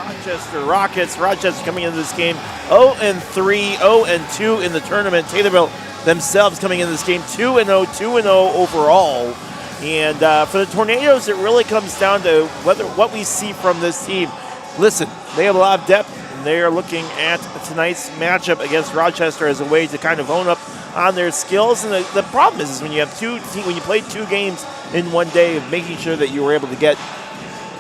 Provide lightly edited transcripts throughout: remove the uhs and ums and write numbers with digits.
Rochester Rockets. Rochester coming into this game 0-3, 0-2 in the tournament. Taylorville themselves coming into this game 2-0, 2-0 overall. And for the Tornadoes, it really comes down to what we see from this team. Listen, they have a lot of depth, and they are looking at tonight's matchup against Rochester as a way to kind of hone up on their skills. And the problem is when you have when you play 2 games in one day, of making sure that you were able to get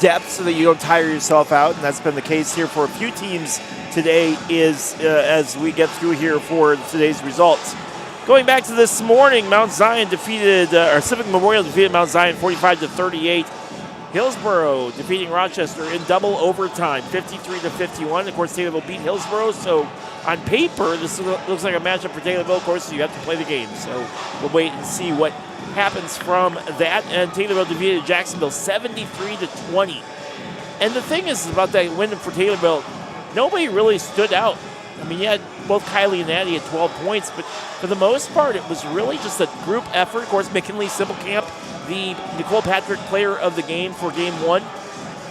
depth so that you don't tire yourself out, and that's been the case here for a few teams today as we get through here for today's results. Going back to this morning, Mount Zion Civic Memorial defeated Mount Zion 45-38. Hillsborough defeating Rochester in double overtime, 53-51. Of course, Taylorville beat Hillsborough, so on paper, this looks like a matchup for Taylorville. Of course, you have to play the game, so we'll wait and see what happens from that. And Taylorville defeated Jacksonville 73-20. And the thing is about that win for Taylorville, nobody really stood out. I mean, you had both Kylie and Addie at 12 points, but for the most part, it was really just a group effort. Of course, McKinley Simplecamp, the Nicole Patrick player of the game for game 1.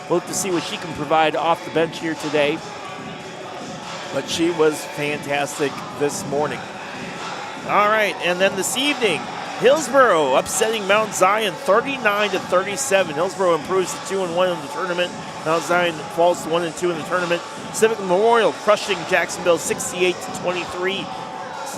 We'll look to see what she can provide off the bench here today. But she was fantastic this morning. All right, and then this evening, Hillsborough upsetting Mount Zion 39-37. Hillsborough improves to 2-1 in the tournament. Mount Zion falls to 1-2 in the tournament. Civic Memorial crushing Jacksonville 68-23.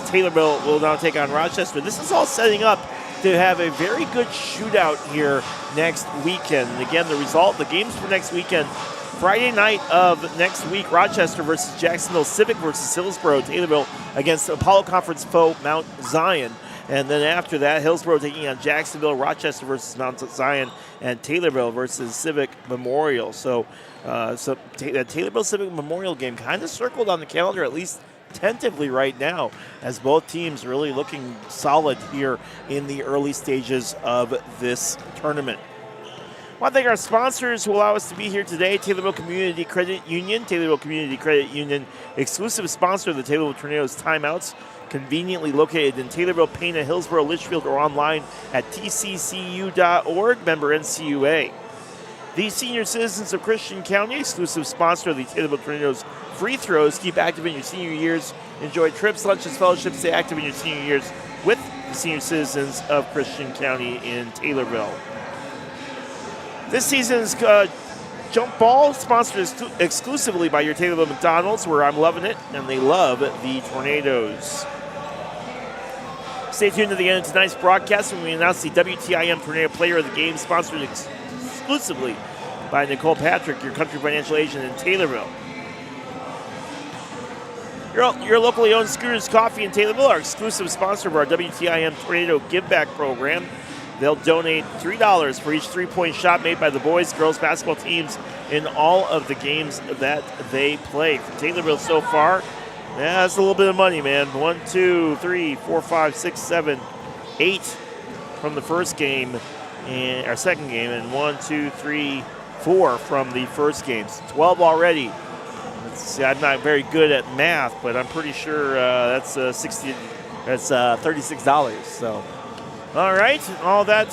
Taylorville will now take on Rochester. This is all setting up to have a very good shootout here next weekend. And again, the games for next weekend, Friday night of next week, Rochester versus Jacksonville, Civic versus Hillsborough, Taylorville against Apollo Conference foe Mount Zion. And then after that, Hillsborough taking on Jacksonville, Rochester versus Mount Zion, and Taylorville versus Civic Memorial. So that Taylorville Civic Memorial game kind of circled on the calendar, at least tentatively right now, as both teams really looking solid here in the early stages of this tournament. I want to thank our sponsors who allow us to be here today. Taylorville Community Credit Union. Taylorville Community Credit Union, exclusive sponsor of the Taylorville Tornadoes timeouts, conveniently located in Taylorville, Pana, Hillsborough, Litchfield, or online at tccu.org, member NCUA. The Senior Citizens of Christian County, exclusive sponsor of the Taylorville Tornadoes free throws. Keep active in your senior years. Enjoy trips, lunches, fellowships. Stay active in your senior years with the Senior Citizens of Christian County in Taylorville. This season's jump ball sponsored exclusively by your Taylorville McDonald's, where I'm loving it, and they love the Tornadoes. Stay tuned to the end of tonight's broadcast when we announce the WTIM Tornado Player of the Game, sponsored exclusively by Nicole Patrick, your country financial agent in Taylorville. Your locally owned Scooters Coffee in Taylorville are exclusive sponsor of our WTIM Tornado Give Back program. They'll donate $3 for each 3-point shot made by the boys, girls basketball teams in all of the games that they play. For Taylorville so far, that's a little bit of money, man. 1, 2, 3, 4, 5, 6, 7, 8 from the first game, and our second game, and 1, 2, 3, 4 from the first games. 12 already. Let's see, I'm not very good at math, but I'm pretty sure that's $36. So. All right, all that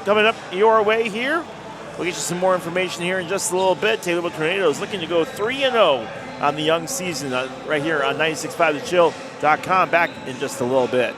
coming up your way here. We'll get you some more information here in just a little bit. Taylorville Tornadoes looking to go 3-0 on the young season right here on 96.5thechill.com. Back in just a little bit.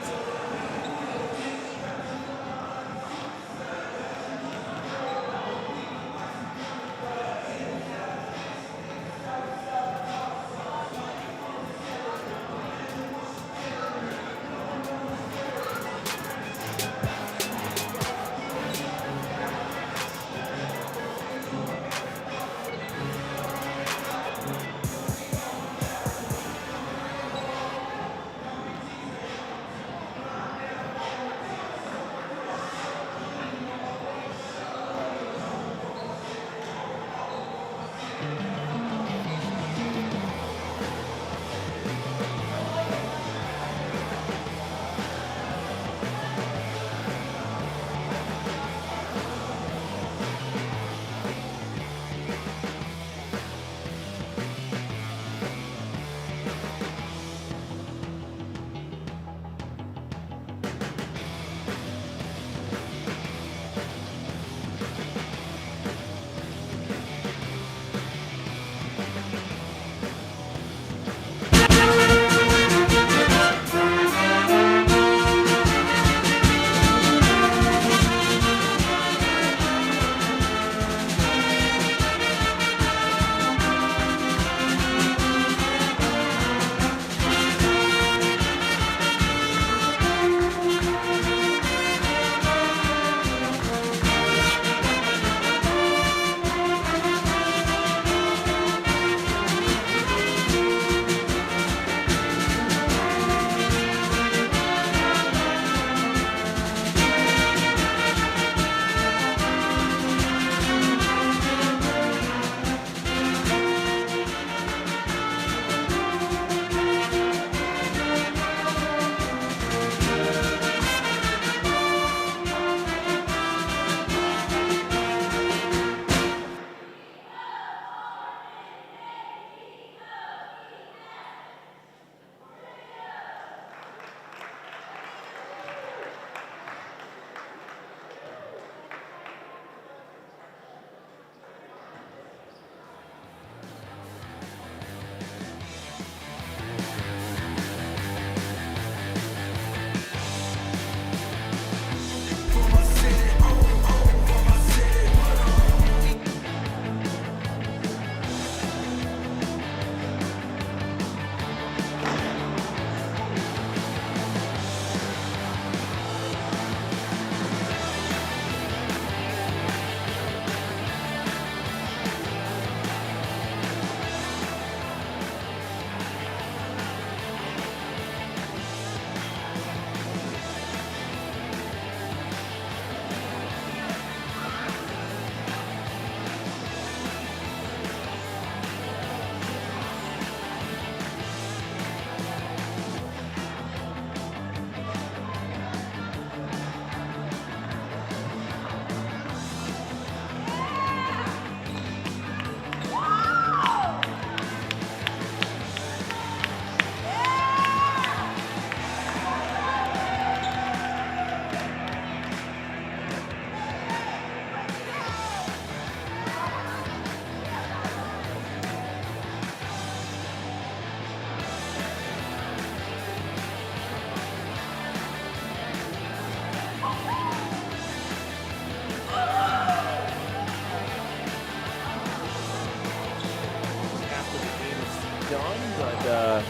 done, but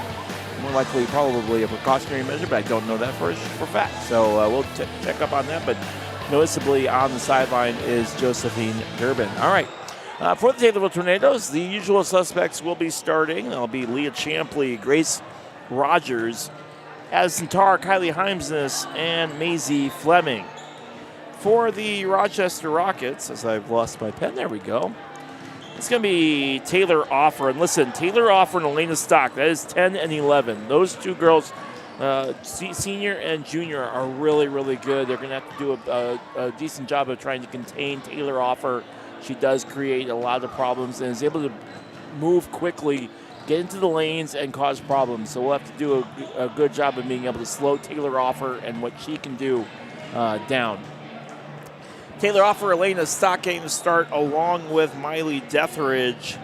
more likely probably a precautionary measure, but I don't know that for fact. So we'll check up on that, but noticeably on the sideline is Josephine Durbin. All right. For the Taylorville Tornadoes, the usual suspects will be starting. That'll be Leah Champley, Grace Rogers, Addison Tarr, Kylie Heimsness, and Maisie Fleming. For the Rochester Rockets, as I've lost my pen, there we go. It's going to be Taylor Offer. And listen, Taylor Offer and Elena Stock, that is 10 and 11. Those two girls, senior and junior, are really, really good. They're going to have to do a decent job of trying to contain Taylor Offer. She does create a lot of problems and is able to move quickly, get into the lanes, and cause problems. So we'll have to do a good job of being able to slow Taylor Offer and what she can do down. Taylor Offer, Elena Stock getting the start along with Miley Deathridge,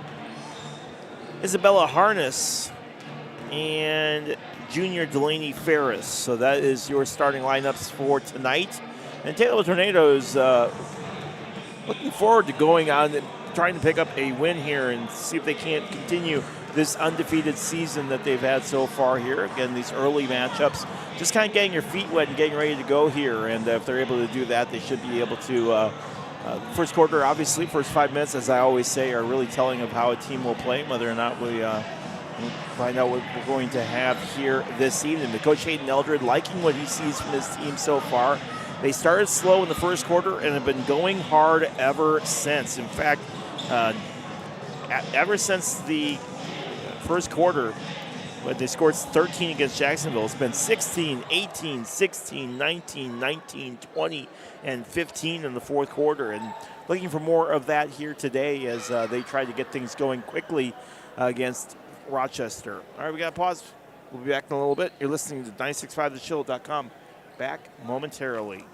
Isabella Harness, and junior Delaney Ferris. So that is your starting lineups for tonight. And Taylorville Tornadoes looking forward to going on and trying to pick up a win here and see if they can't continue this undefeated season that they've had so far here. Again, these early matchups, just kind of getting your feet wet and getting ready to go here. And if they're able to do that, they should be able to. First quarter, obviously, first 5 minutes, as I always say, are really telling of how a team will play, whether or not we find out what we're going to have here this evening. But Coach Hayden Eldred liking what he sees from his team so far. They started slow in the first quarter and have been going hard ever since. In fact, ever since the first quarter, but they scored 13 against Jacksonville. It's been 16, 18, 16, 19, 19, 20, and 15 in the fourth quarter. And looking for more of that here today as they try to get things going quickly against Rochester. All right, we got to pause. We'll be back in a little bit. You're listening to 965thechill.com. Back momentarily.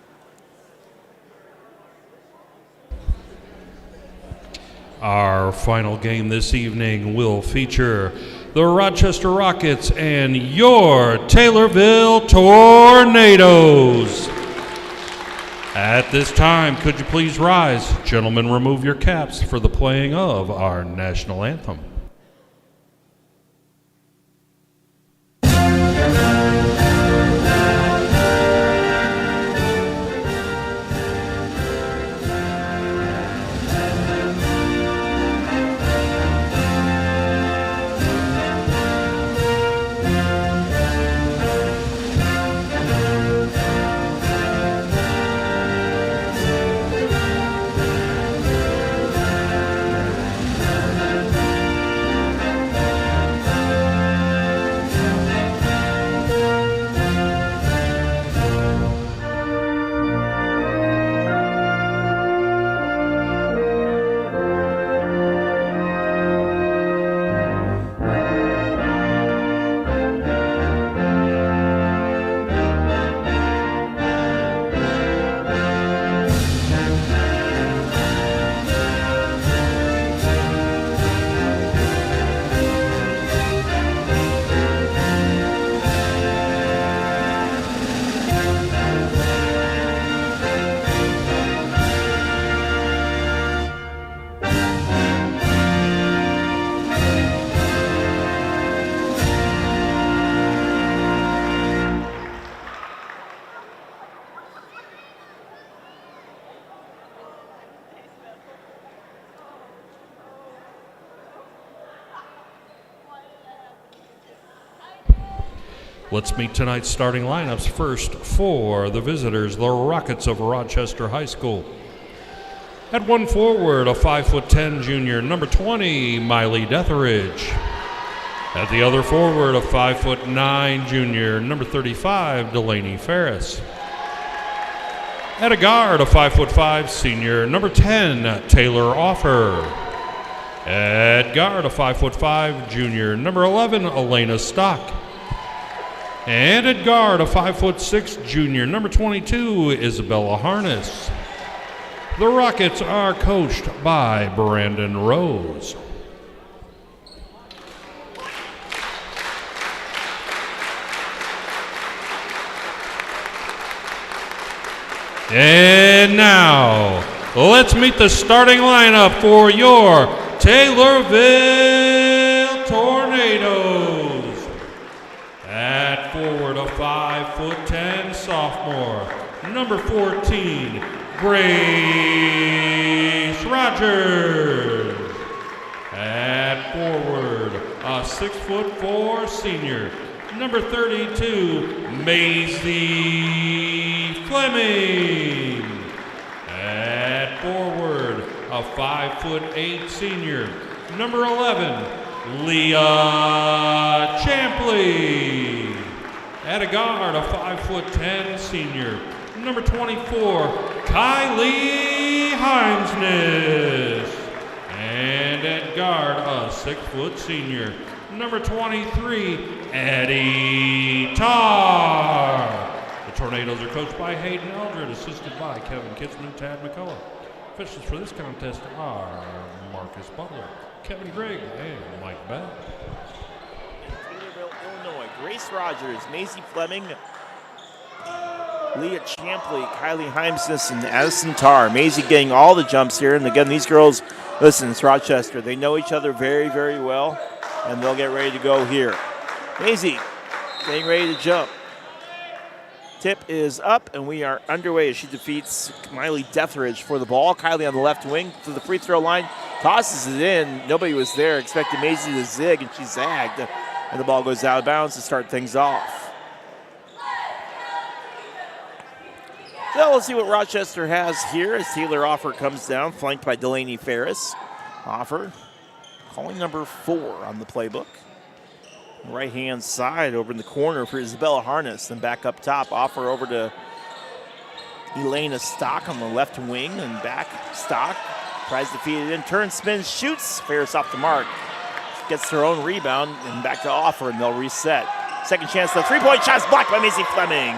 Our final game this evening will feature the Rochester Rockets and your Taylorville Tornadoes. At this time, could you please rise? Gentlemen, remove your caps for the playing of our national anthem. Let's meet tonight's starting lineups. First, for the visitors, the Rockets of Rochester High School. At one forward, a 5'10" junior, number 20, Miley Deathridge. At the other forward, a 5'9" junior, number 35, Delaney Ferris. At a guard, a 5'5" senior, number 10, Taylor Offer. At guard, a 5'5" junior, number 11, Elena Stock. And at guard, a 5'6" junior, number 22, Isabella Harness. The Rockets are coached by Brandon Rose. And now, let's meet the starting lineup for your Taylorville Tornadoes. number 14, Grace Rogers. At forward, a 6'4" senior, number 32, Maisie Fleming. At forward, a 5'8" senior, number 11, Leah Champley. At a guard, a 5'10" senior, number 24, Kylie Heimsness. And at guard, a 6' senior, number 23, Eddie Tarr. The Tornadoes are coached by Hayden Eldred, assisted by Kevin Kitzman, Tad McCullough. Officials for this contest are Marcus Butler, Kevin Gregg, and Mike Bell. In Taylorville, Illinois, Grace Rogers, Maisie Fleming, Leah Champley, Kylie Heimsness, and Addison Tarr. Maisie getting all the jumps here. And again, these girls, listen, it's Rochester. They know each other very, very well, and they'll get ready to go here. Maisie getting ready to jump. Tip is up, and we are underway as she defeats Miley Deathridge for the ball. Kylie on the left wing to the free throw line, tosses it in. Nobody was there, expecting Maisie to zig, and she zagged. And the ball goes out of bounds to start things off. So let's see what Rochester has here as Taylor Offer comes down, flanked by Delaney Ferris. Offer calling number 4 on the playbook. Right-hand side over in the corner for Isabella Harness. Then back up top, Offer over to Elena Stock on the left wing. And back, Stock tries to feed it in, turns, spins, shoots. Ferris off the mark. Gets her own rebound and back to Offer, and they'll reset. Second chance, the three-point shot's blocked by Maisie Fleming.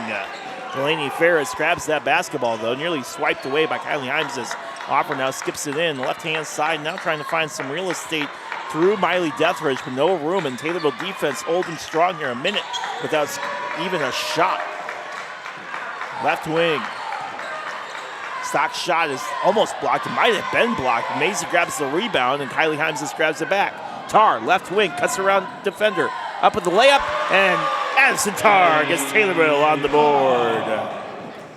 Delaney Ferris grabs that basketball, though, nearly swiped away by Kylie Heimsness. Offer now skips it in, left-hand side, now trying to find some real estate through Miley Deathridge, but no room, and Taylorville defense holding strong here, a minute without even a shot. Left wing. Stock's shot is almost blocked. It might have been blocked. Maisie grabs the rebound, and Kylie Heimsness grabs it back. Tarr, left wing, cuts around defender. Up with the layup, and Addison Tarr gets Taylorville on the board.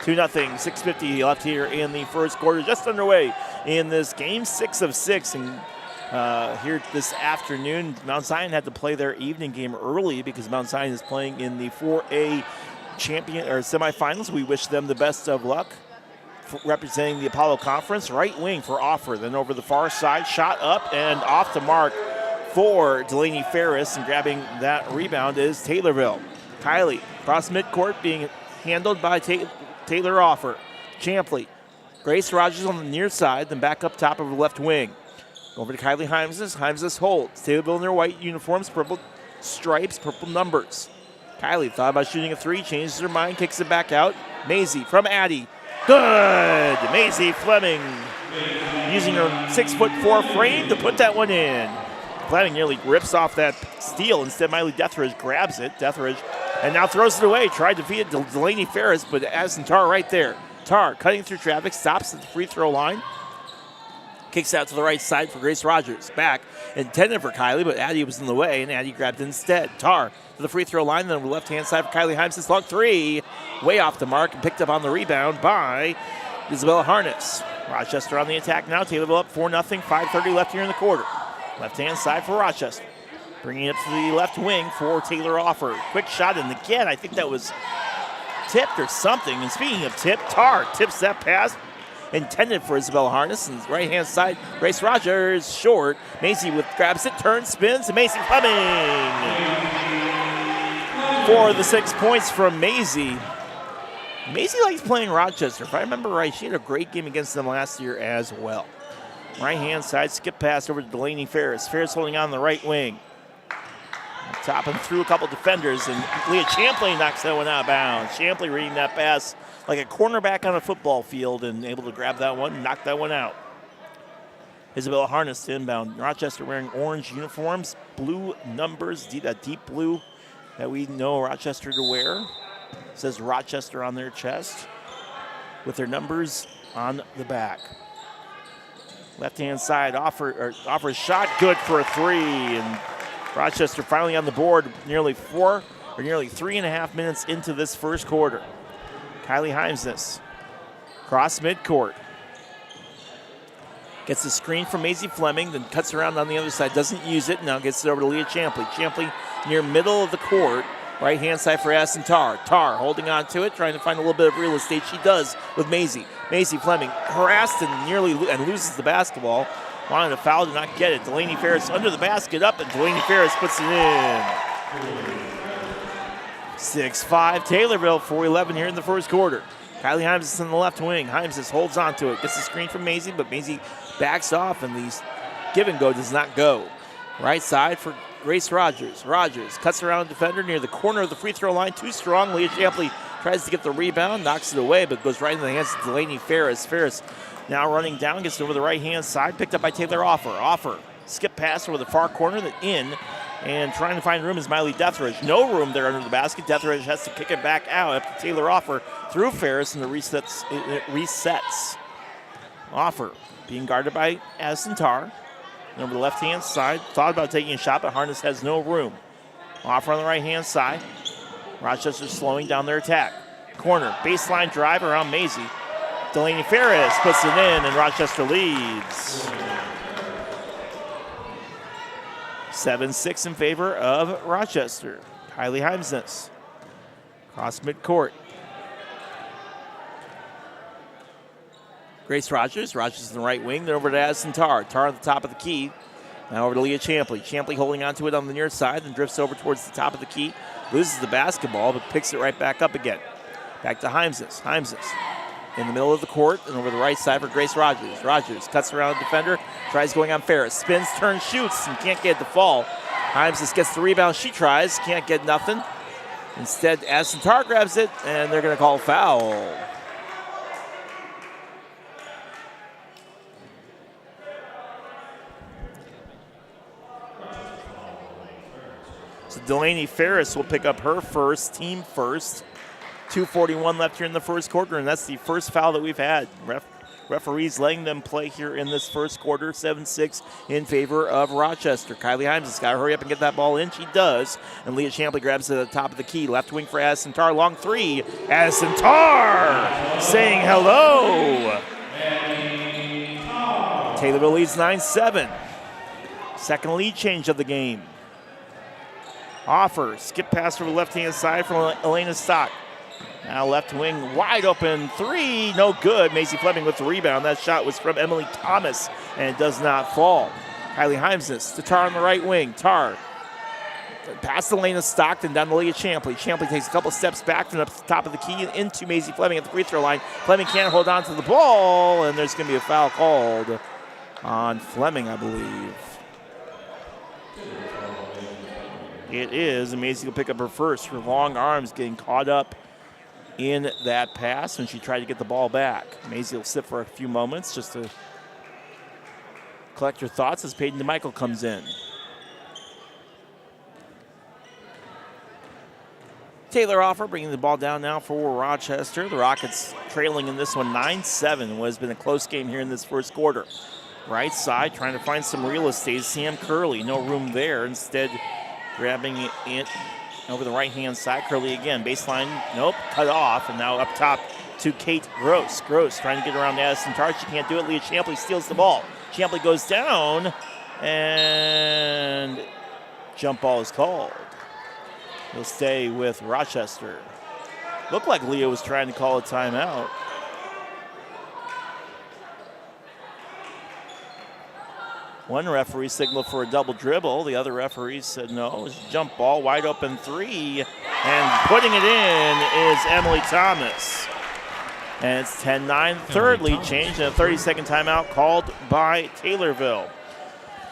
2-0, 6:50 left here in the first quarter, just underway in this game, 6 of 6. And here this afternoon, Mount Zion had to play their evening game early because Mount Zion is playing in the 4A champion or semifinals. We wish them the best of luck. Representing the Apollo Conference, right wing for Offer. Then over the far side, shot up and off the mark for Delaney Ferris, and grabbing that rebound is Taylorville. Kylie, across midcourt, being handled by Taylor Offer. Champley, Grace Rogers on the near side, then back up top of the left wing. Over to Kylie Heimsness. Heimsness holds. Taylorville in their white uniforms, purple stripes, purple numbers. Kylie thought about shooting a three, changes her mind, kicks it back out. Maisie from Addie. Good! Maisie Fleming using her 6'4" frame to put that one in. Fleming nearly rips off that steal. Instead, Miley Deathridge grabs it. Deathridge, and now throws it away. Tried to feed it to Delaney Ferris, but Addison Tarr right there. Tarr cutting through traffic, stops at the free throw line. Kicks out to the right side for Grace Rogers. Back, intended for Kylie, but Addie was in the way, and Addie grabbed it instead. Tarr to the free throw line, then on the left-hand side for Kylie Heimsness. Long three, way off the mark, and picked up on the rebound by Isabella Harness. Rochester on the attack now. Taylorville up 4-0, 5:30 left here in the quarter. Left-hand side for Rochester. Bringing it to the left wing for Taylor Offer. Quick shot, and again, I think that was tipped or something. And speaking of tip, Tarr tips that pass. Intended for Isabella Harness, and right-hand side, Grace Rogers, short. Maisie grabs it, turns, spins, and Maisie Fleming for the 6 points from Maisie. Maisie likes playing Rochester. If I remember right, she had a great game against them last year as well. Right-hand side, skip pass over to Delaney Ferris. Ferris holding on the right wing. Topping through a couple defenders, and Leah Champley knocks that one out of bounds. Champley reading that pass like a cornerback on a football field and able to grab that one and knock that one out. Isabella Harness to inbound. Rochester wearing orange uniforms, blue numbers, that deep blue that we know Rochester to wear. It says Rochester on their chest with their numbers on the back. Left-hand side, offers shot, good for a three, and Rochester finally on the board nearly 3.5 minutes into this first quarter. Kylie Heimsness Cross midcourt. Gets the screen from Maisie Fleming, then cuts around on the other side. Doesn't use it. Now gets it over to Leah Champley. Champley near middle of the court. Right-hand side for Addison Tarr. Tarr holding on to it, trying to find a little bit of real estate. She does with Maisie. Maisie Fleming harassed and loses the basketball. Wanted a foul, did not get it. Delaney Ferris under the basket, up, and Delaney Ferris puts it in. 6-5 Taylorville, 4-11 here in the first quarter. Kylie Himes is in the left wing. Himes holds on to it. Gets the screen from Maisie, but Maisie backs off, and the give and go does not go. Right side for Grace Rogers. Rogers cuts around a defender near the corner of the free throw line. Too strong. Leah Champley tries to get the rebound, knocks it away, but goes right into the hands of Delaney Ferris. Ferris now running down, gets over the right-hand side, picked up by Taylor Offer. Offer, skip pass over the far corner, then in, and trying to find room is Miley Deathridge. No room there under the basket. Deathridge has to kick it back out up to Taylor Offer through Ferris, and it resets. Offer being guarded by Addison Tarr. And over the left-hand side, thought about taking a shot, but Harness has no room. Offer on the right-hand side. Rochester slowing down their attack. Corner, baseline drive around Maisie. Delaney Ferris puts it in, and Rochester leads. 7-6 in favor of Rochester. Kylie Heimsness. Cross midcourt. Grace Rogers. Rogers in the right wing. Then over to Addison Tarr. Tarr on the top of the key. Now over to Leah Champley. Champley holding onto it on the near side, then drifts over towards the top of the key. Loses the basketball, but picks it right back up again. Back to Heimsness. Heimsness in the middle of the court and over the right side for Grace Rogers. Rogers cuts around the defender, tries going on Ferris. Spins, turns, shoots, and can't get the fall. Heimsness gets the rebound. She tries, can't get nothing. Instead, Addison Tarr grabs it, and they're going to call a foul. So Delaney Ferris will pick up her first, team first. 2:41 left here in the first quarter, and that's the first foul that we've had. Referees letting them play here in this first quarter, 7-6 in favor of Rochester. Kylie Himes has got to hurry up and get that ball in. She does, and Leah Champley grabs it at the top of the key. Left wing for Addison Tarr, long three. Addison Tarr saying hello. Taylorville leads 9-7. Second lead change of the game. Offer, skip pass from the left-hand side from Elena Stock. Now left wing, wide open three, no good. Maisie Fleming with the rebound. That shot was from Emily Thomas, and it does not fall. Kylie Heimsness to Tarr on the right wing. Tarr past Elena Stockton down to Leah Champley. Champley takes a couple steps back from the top of the key into Maisie Fleming at the free throw line. Fleming can't hold on to the ball, and there's going to be a foul called on Fleming, I believe. It is, and Maisie will pick up her first. Her long arms getting caught up in that pass when she tried to get the ball back. Maisie will sit for a few moments just to collect her thoughts as Peyton DeMichael comes in. Taylor Offer bringing the ball down now for Rochester. The Rockets trailing in this one 9-7. What has been a close game here in this first quarter. Right side trying to find some real estate. Sam Curley, no room there. Instead, grabbing it over the right-hand side. Curley again, baseline, nope, cut off, and now up top to Kate Gross. Gross trying to get around Addison Tarr. She can't do it. Leah Champley steals the ball. Champley goes down, and jump ball is called. He'll stay with Rochester. Looked like Leah was trying to call a timeout. One referee signaled for a double dribble. The other referee said no. It's a jump ball, wide open three. And putting it in is Emily Thomas. And it's 10-9, third lead change, and a 30-second timeout called by Taylorville.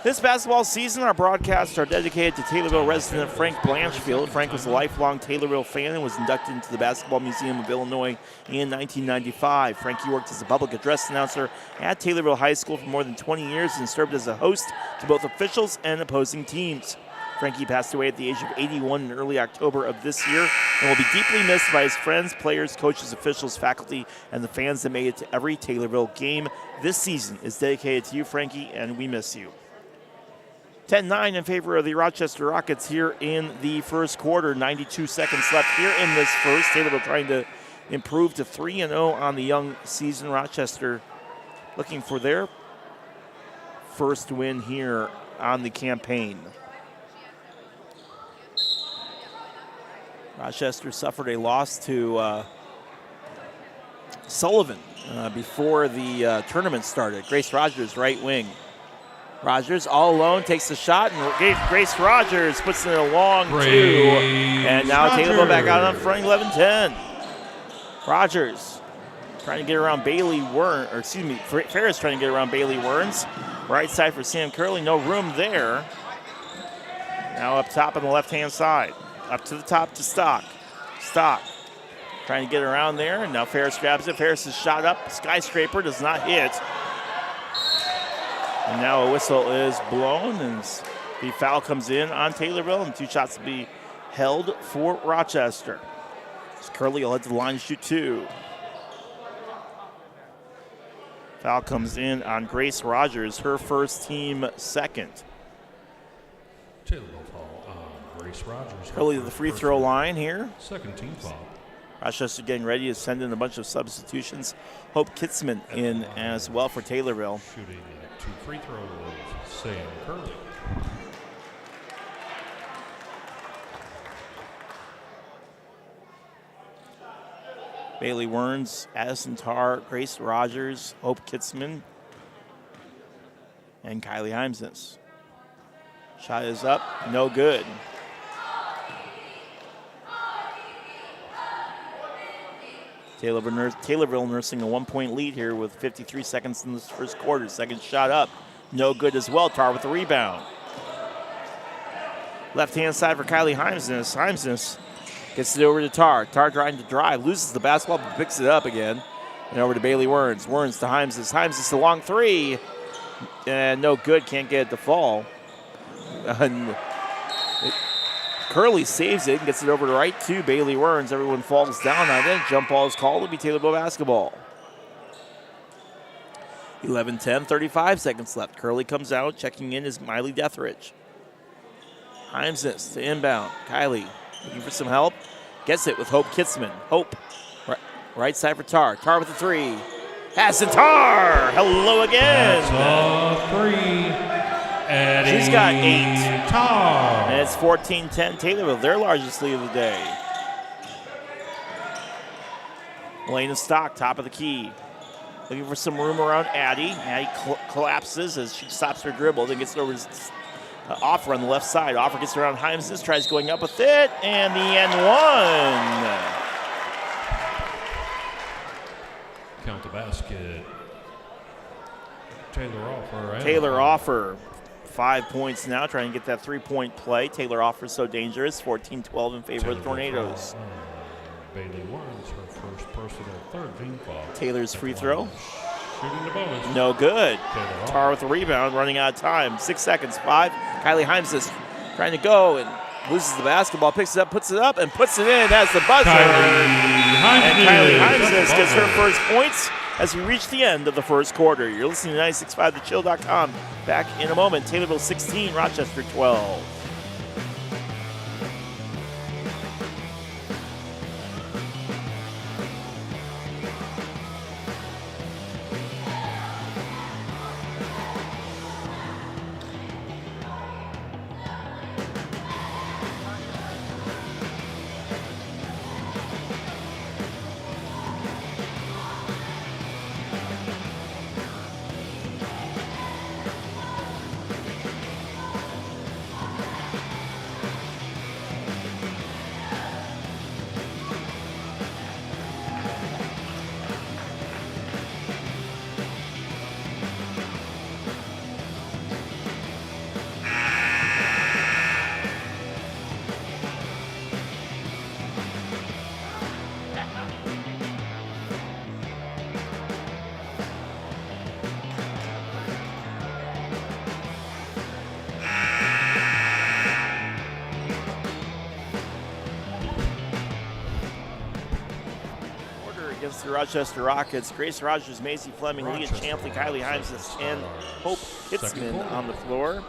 This basketball season, our broadcasts are dedicated to Taylorville resident Frank Blanchfield. Frank was a lifelong Taylorville fan and was inducted into the Basketball Museum of Illinois in 1995. Frankie worked as a public address announcer at Taylorville High School for more than 20 years and served as a host to both officials and opposing teams. Frankie passed away at the age of 81 in early October of this year and will be deeply missed by his friends, players, coaches, officials, faculty, and the fans that made it to every Taylorville game. This season is dedicated to you, Frankie, and we miss you. 10-9 in favor of the Rochester Rockets here in the first quarter. 92 seconds left here in this first. Taylorville trying to improved to 3-0 on the young season. Rochester looking for their first win here on the campaign. Rochester suffered a loss to Sullivan before the tournament started. Grace Rogers, right wing. Rogers all alone takes the shot, and Grace Rogers puts in a long two. And now Taylorville back out on front, 11-10. Rogers trying to get around Bailey Werns, or excuse me, Ferris trying to get around Bailey Werns. Right side for Sam Curley, no room there. Now up top on the left-hand side. Up to the top to Stock. Stock trying to get around there, and now Ferris grabs it. Ferris is shot up, skyscraper, does not hit. And now a whistle is blown, and the foul comes in on Taylorville, and 2 shots to be held for Rochester. Curley will head to the line to shoot 2. Foul comes in on Grace Rogers, her first, team second. Taylorville foul on Grace Rogers. Curley to the free throw line here. Second team foul. Rochester getting ready to send in a bunch of substitutions. Hope Kitzman in as well for Taylorville. Shooting 2 free throws, Sam Curley. Bailey Werns, Addison Tarr, Grace Rogers, Hope Kitzman, and Kylie Heimsness. Shot is up, no good. Taylorville nursing a 1-point lead here with 53 seconds in this first quarter. Second shot up, no good as well. Tarr with the rebound. Left-hand side for Kylie Heimsness. Heimsness gets it over to Tarr. Tarr trying to drive, loses the basketball, but picks it up again. And over to Bailey Werns. Werns to Heimsness. Heimsness a long 3. And no good, can't get it to fall. And Curley saves it and gets it over to right to Bailey Werns. Everyone falls down on it. Jump ball is called. It'll be Taylorville basketball. 11-10, 35 seconds left. Curley comes out. Checking in is Miley Deathridge. Heimsness to inbound. Kylie looking for some help. Gets it with Hope Kitzman. Hope. Right side for Tarr. Tarr with the 3. Pass to Tarr. Hello again. That's a 3. Eddie She's got 8. Tarr. And it's 14-10 Taylorville, their largest lead of the day. Elena Stock, top of the key. Looking for some room around Addie. Addie collapses as she stops her dribble, then gets it over to Offer on the left side. Offer gets around Heimsness, tries going up with it, and the end one. Count the basket. Taylor Offer. 5 points now, trying to get that 3-point play. Taylor Offer so dangerous. 14-12 in favor of the Tornadoes. Bailey Werns, her first personal 13 foul. Taylor's free throw. Shooting the bonus. No good. Tarr with the rebound, running out of time. 6 seconds, 5. Kylie Heimsness trying to go and loses the basketball, picks it up, puts it up, and puts it in as the buzzer. And Kylie Heimsness gets her first points as we reach the end of the first quarter. You're listening to 96.5thechill.com. Back in a moment. Taylorville 16, Rochester 12. Against the Rochester Rockets. Grace Rogers, Macy Fleming, Leah Champley, Kylie Heimsness, and Hope Kitzman on the floor.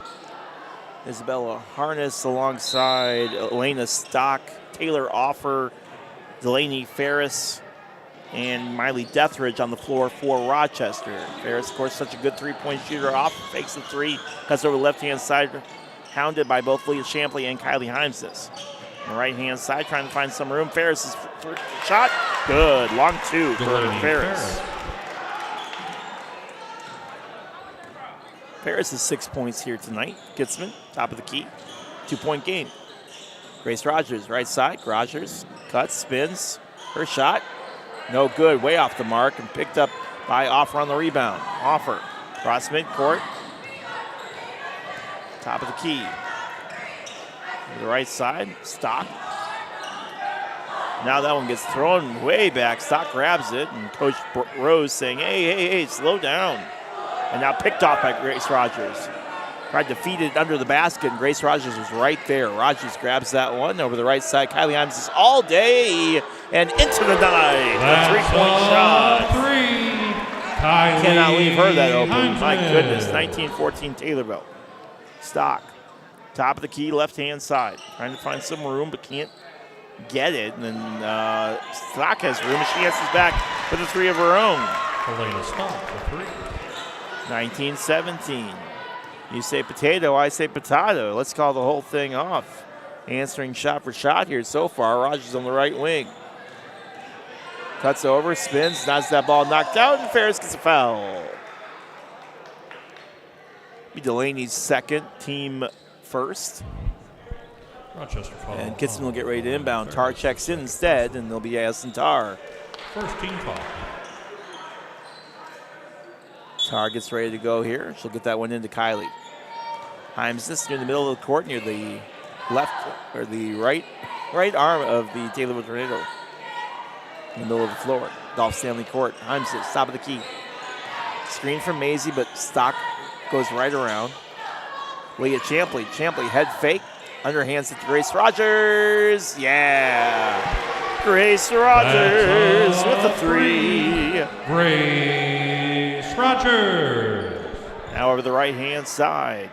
Isabella Harness alongside Elena Stock, Taylor Offer, Delaney Ferris, and Miley Deathridge on the floor for Rochester. Ferris, of course, such a good three-point shooter. Off, fakes the three, cuts over the left-hand side, hounded by both Leah Champley and Kylie Heimses. On the right-hand side, trying to find some room. Ferris' shot, good. Long two for Ferris. Ferris is 6 points here tonight. Gitzman, top of the key. 2-point game. Grace Rogers, right side. Rogers cuts, spins. Her shot, no good. Way off the mark and picked up by Offer on the rebound. Offer, cross midcourt. Top of the key. To the right side, Stock. Now that one gets thrown way back. Stock grabs it, and Coach Rose saying, hey, slow down. And now picked off by Grace Rogers. Tried to feed it under the basket, and Grace Rogers was right there. Rogers grabs that one over the right side. Kylie Himes is all day and into the night. A three-point shot. Kylie Cannot leave her that open. Himes. My goodness, 19-14 Taylorville. Stock, top of the key, left-hand side. Trying to find some room, but can't get it. And then Stock has room, and she answers back with a three of her own. Elena Stock for three. 19-17. You say potato, I say potato. Let's call the whole thing off. Answering shot for shot here so far. Rogers on the right wing. Cuts over, spins, knocks that ball knocked out, and Ferris gets a foul. Be Delaney's second, team first. Rochester foul. And Kitson will get ready to inbound. Tar checks in instead, and they'll be Addison Tar. First team foul. Tar gets ready to go here. She'll get that one into Kylie. Himes this near the middle of the court, near the left or the right arm of the Taylorville Tornado. In the middle of the floor. Dolph Stanley Court. Himes this, top of the key. Screen from Maisie, but Stock goes right around. Leah Champley. Champley head fake. Underhands it to Grace Rogers. Yeah. Grace Rogers with a three. Grace Rogers. Now over the right-hand side.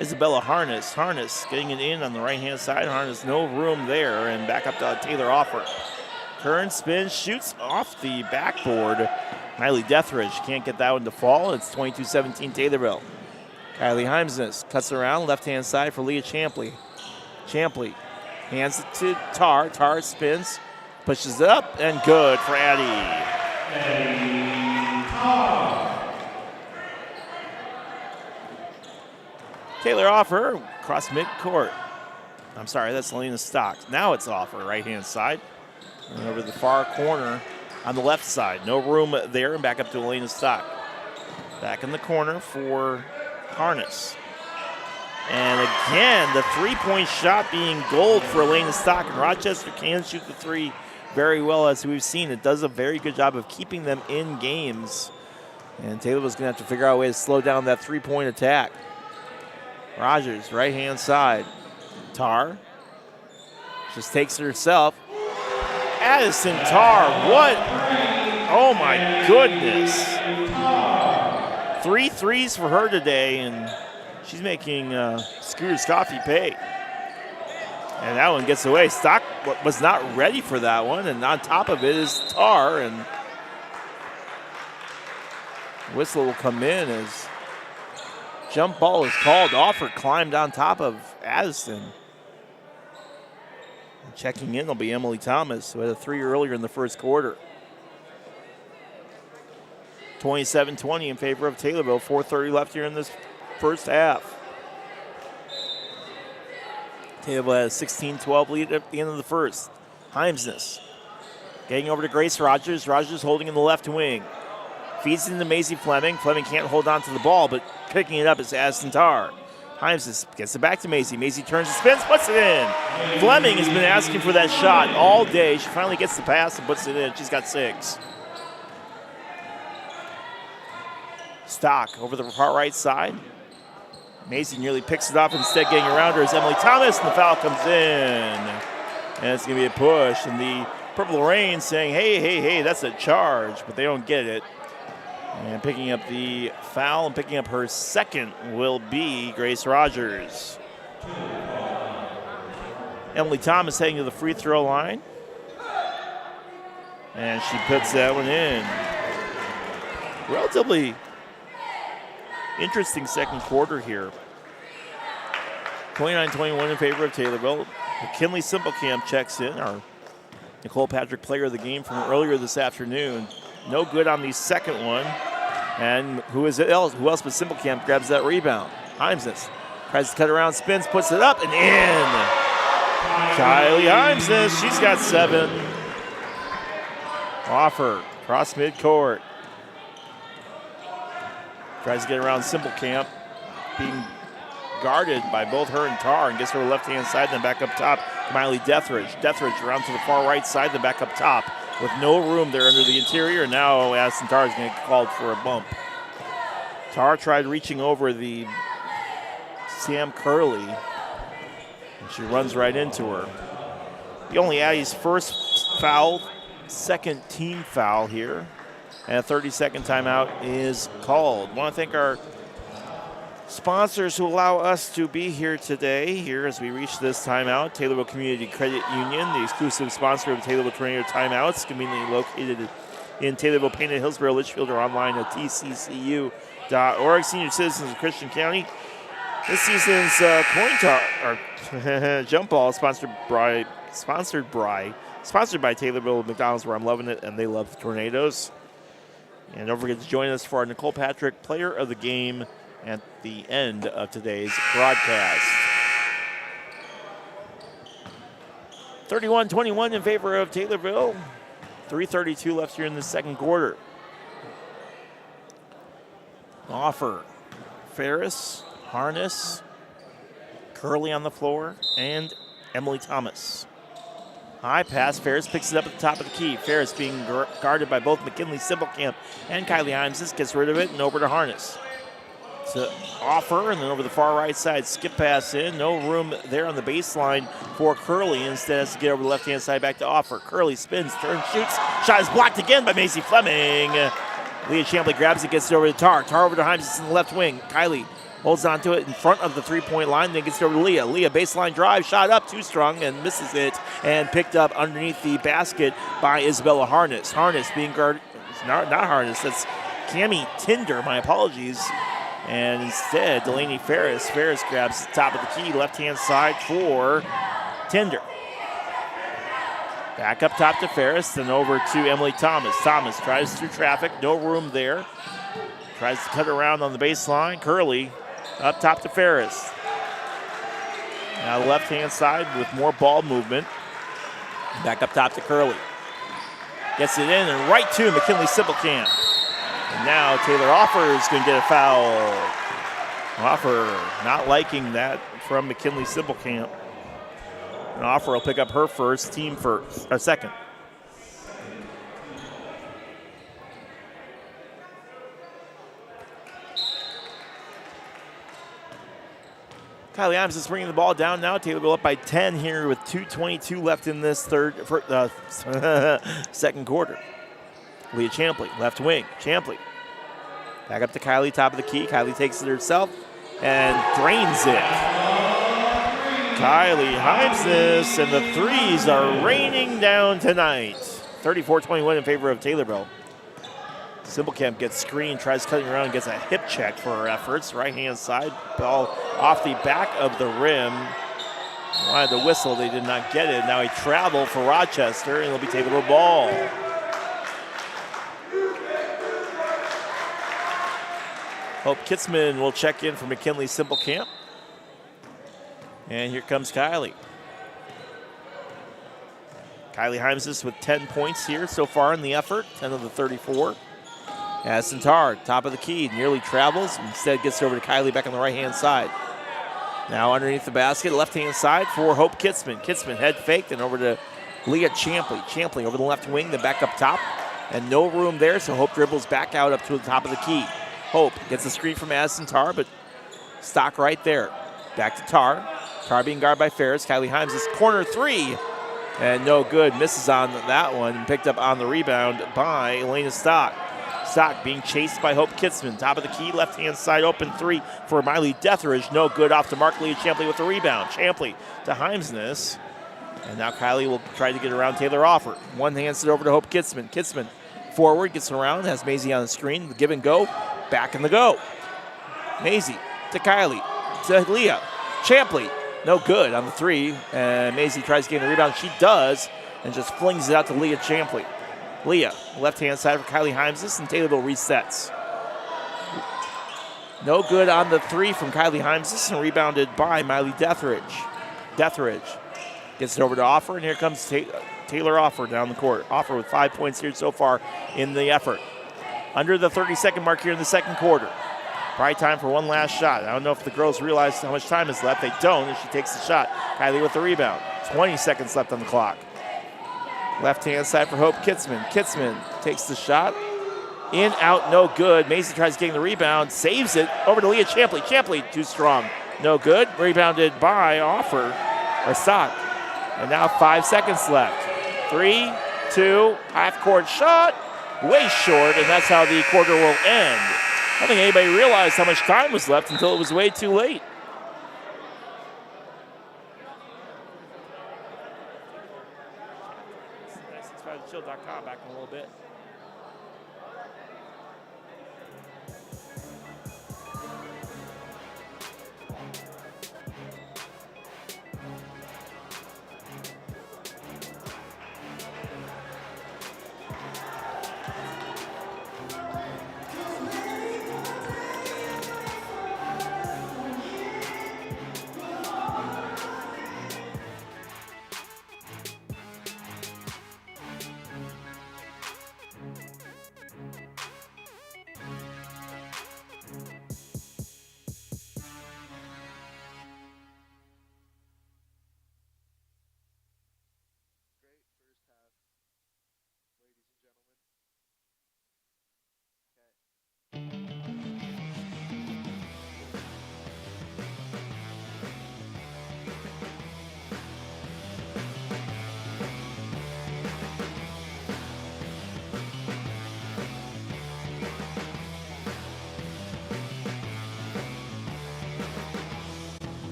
Isabella Harness. Harness getting it in on the right-hand side. Harness, no room there. And back up to Taylor Offer. Turn, spin, shoots off the backboard. Miley Deathridge can't get that one to fall. It's 22-17 Taylorville. Kylie Heimsness cuts around, left-hand side for Leah Champley. Champley hands it to Tar. Tar spins, pushes it up, and good for Addie. Taylor Offer, cross midcourt. I'm sorry, that's Selena Stock. Now it's Offer, right-hand side. And over the far corner on the left side. No room there, and back up to Elena Stock. Back in the corner for Harness. And again, the three-point shot being gold for Elena Stock. And Rochester can shoot the three very well, as we've seen. It does a very good job of keeping them in games. And Taylorville's going to have to figure out a way to slow down that three-point attack. Rogers, right-hand side. Tar just takes it herself. Addison Tar, what? Oh my goodness. 3 threes for her today, and she's making Scooter's Coffee pay. And that one gets away. Stock was not ready for that one, and on top of it is Tar, and whistle will come in as jump ball is called. Offer climbed on top of Addison. Checking in will be Emily Thomas, who had a three earlier in the first quarter. 27-20 in favor of Taylorville. 4:30 left here in this first half. Taylorville has a 16-12 lead at the end of the first. Heimsness getting over to Grace Rogers. Rogers holding in the left wing. Feeds into Maisie Fleming. Fleming can't hold on to the ball, but picking it up is Addison Tar. Himes gets it back to Maisie. Maisie turns and spins, puts it in. Fleming has been asking for that shot all day. She finally gets the pass and puts it in. She's got 6. Stock over the far right side. Maisie nearly picks it off, instead getting around her is Emily Thomas, and the foul comes in. And it's going to be a push. And the Purple Rain saying, hey, that's a charge, but they don't get it. And picking up the foul and picking up her second will be Grace Rogers. Emily Thomas heading to the free throw line. And she puts that one in. Relatively interesting second quarter here. 29-21 in favor of Taylorville. McKinley Simplecamp checks in, our Nicole Patrick player of the game from earlier this afternoon. No good on the second one. And who else but Simplecamp grabs that rebound? Heimsness tries to cut around, spins, puts it up and in. Kylie Heimsness, she's got 7. Offer, cross midcourt. Tries to get around Simplecamp, being guarded by both her and Tar, and gets her left-hand side, then back up top. Miley Deathridge. Deathridge around to the far right side, then back up top with no room there under the interior. Now Addison Tar is going to get called for a bump. Tar tried reaching over the Sam Curley, and she runs right into her. The only Addie's first foul, second team foul here, and a 30-second timeout is called. Want to thank our sponsors who allow us to be here today, here as we reach this timeout. Taylorville Community Credit Union, the exclusive sponsor of Taylorville Tornado Timeouts, conveniently located in Taylorville, Painted, Hillsborough, Litchfield, or online at tccu.org. Senior Citizens of Christian County. This season's jump ball sponsored by Taylorville McDonald's, where I'm loving it, and they love the Tornadoes. And don't forget to join us for our Nicole Patrick Player of the Game at the end of today's broadcast. 31-21 in favor of Taylorville. 3:32 left here in the second quarter. Offer, Ferris, Harness, Curley on the floor, and Emily Thomas. High pass, Ferris picks it up at the top of the key. Ferris being guarded by both McKinley Simplecamp and Kylie Heimsness, gets rid of it and over to Harness. To Offer, and then over the far right side, skip pass in. No room there on the baseline for Curley. Instead, has to get over the left-hand side back to Offer. Curley spins, turns, shoots. Shot is blocked again by Macy Fleming. Leah Champley grabs it, gets it over to Tar. Tar over to Heimsness in the left wing. Kylie holds on to it in front of the three-point line, then gets it over to Leah. Leah, baseline drive, shot up, too strong, and misses it, and picked up underneath the basket by Isabella Harness. Harness being guarded, not Harness, that's Cammie Tinder, my apologies. And instead, Delaney Ferris. Ferris grabs the top of the key, left-hand side for Tinder. Back up top to Ferris, then over to Emily Thomas. Thomas tries through traffic, no room there. Tries to cut around on the baseline. Curley up top to Ferris. Now the left-hand side with more ball movement. Back up top to Curley. Gets it in and right to McKinley Simplecamp. And now Taylor Offer is going to get a foul. Offer not liking that from McKinley Simplecamp. And Offer will pick up her first, team first, or second. Kylie Adams is bringing the ball down now. Taylorville up by 10 here with 2:22 left in this second quarter. Leah Champley, left wing. Champley. Back up to Kylie, top of the key. Kylie takes it herself and drains it. Kylie Heimsness, and the threes are raining down tonight. 34-21 in favor of Taylorville. Simplecamp gets screened, tries cutting around, gets a hip check for her efforts. Right-hand side, ball off the back of the rim. Wanted the whistle, they did not get it. Now a travel for Rochester, and it'll be Taylorville ball. Hope Kitzman will check in for McKinley Simplecamp. And here comes Kylie. Kylie Heimsness with 10 points here so far in the effort, 10 of the 34. Addison Tar, top of the key, nearly travels. Instead gets over to Kylie back on the right-hand side. Now underneath the basket, left-hand side for Hope Kitzman. Kitzman head faked and over to Leah Champley. Champley over the left wing, then back up top. And no room there, so Hope dribbles back out up to the top of the key. Hope gets a screen from Addison Tar, but stock right there. Back to Tar. Tar being guarded by Ferris. Kylie Heimsness, corner three. And no good. Misses on that one and picked up on the rebound by Elena Stock. Stock being chased by Hope Kitzman. Top of the key, left-hand side, open three for Miley Deathridge. No good off to mark. Leah Champley with the rebound. Champley to Heimsness. And now Kylie will try to get around Taylor Offer. One hands it over to Hope Kitzman. Kitzman forward, gets around, has Maisie on the screen. The give and go, back in the go. Maisie to Kylie, to Leah. Champley, no good on the three. And Maisie tries to get the rebound. She does, and just flings it out to Leah Champley. Leah, left-hand side for Kylie Heimses, and Taylorville resets. No good on the three from Kylie Heimses, and rebounded by Miley Deathridge. Deathridge gets it over to Offer, and here comes Taylor Offer down the court. Offer with 5 points here so far in the effort. Under the 30-second mark here in the second quarter. Probably time for one last shot. I don't know if the girls realize how much time is left. They don't, and she takes the shot. Kylie with the rebound. 20 seconds left on the clock. Left-hand side for Hope Kitzman. Kitzman takes the shot. In, out, no good. Maisie tries getting the rebound, saves it. Over to Leah Champley. Champley, too strong. No good. Rebounded by Offer, or Sock. And now 5 seconds left. 3, 2, half-court shot. Way short, and that's how the quarter will end. I don't think anybody realized how much time was left until it was way too late. Chill.com back in a little bit.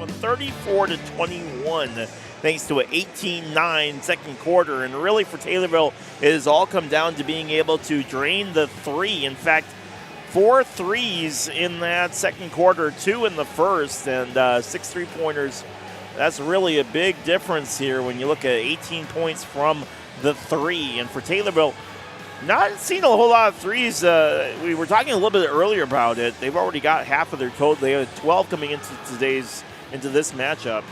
one 34-21, thanks to an 18-9 second quarter. And really for Taylorville, it has all come down to being able to drain the three. In fact, 4 threes in that second quarter, 2 in the first, and 6 three-pointers. That's really a big difference here when you look at 18 points from the three. And for Taylorville, not seen a whole lot of threes. We were talking a little bit earlier about it. They've already got half of their total. They have 12 coming into this matchup.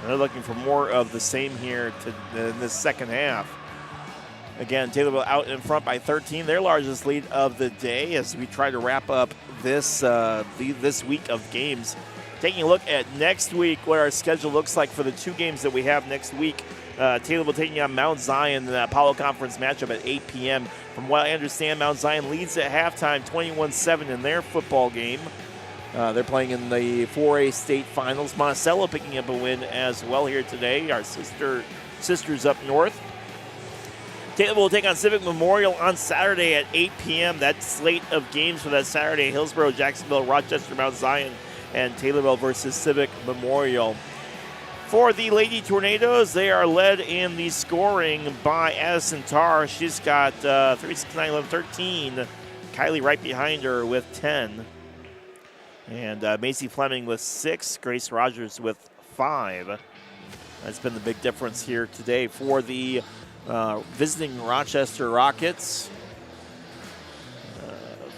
And they're looking for more of the same here in this second half. Again, Taylorville out in front by 13, their largest lead of the day, as we try to wrap up this week of games. Taking a look at next week, what our schedule looks like for the 2 games that we have next week. Taylorville taking on Mount Zion in the Apollo Conference matchup at 8 p.m. From what I understand, Mount Zion leads at halftime 21-7 in their football game. They're playing in the 4A state finals. Monticello picking up a win as well here today, our sisters up north. Taylorville will take on Civic Memorial on Saturday at 8 p.m. That slate of games for that Saturday: Hillsboro, Jacksonville, Rochester, Mount Zion, and Taylorville versus Civic Memorial. For the Lady Tornadoes, they are led in the scoring by Addison Tarr. She's got 3, 6, 9, 11, 13. Kylie right behind her with 10. And Macy Fleming with 6. Grace Rogers with 5. That's been the big difference here today for the visiting Rochester Rockets.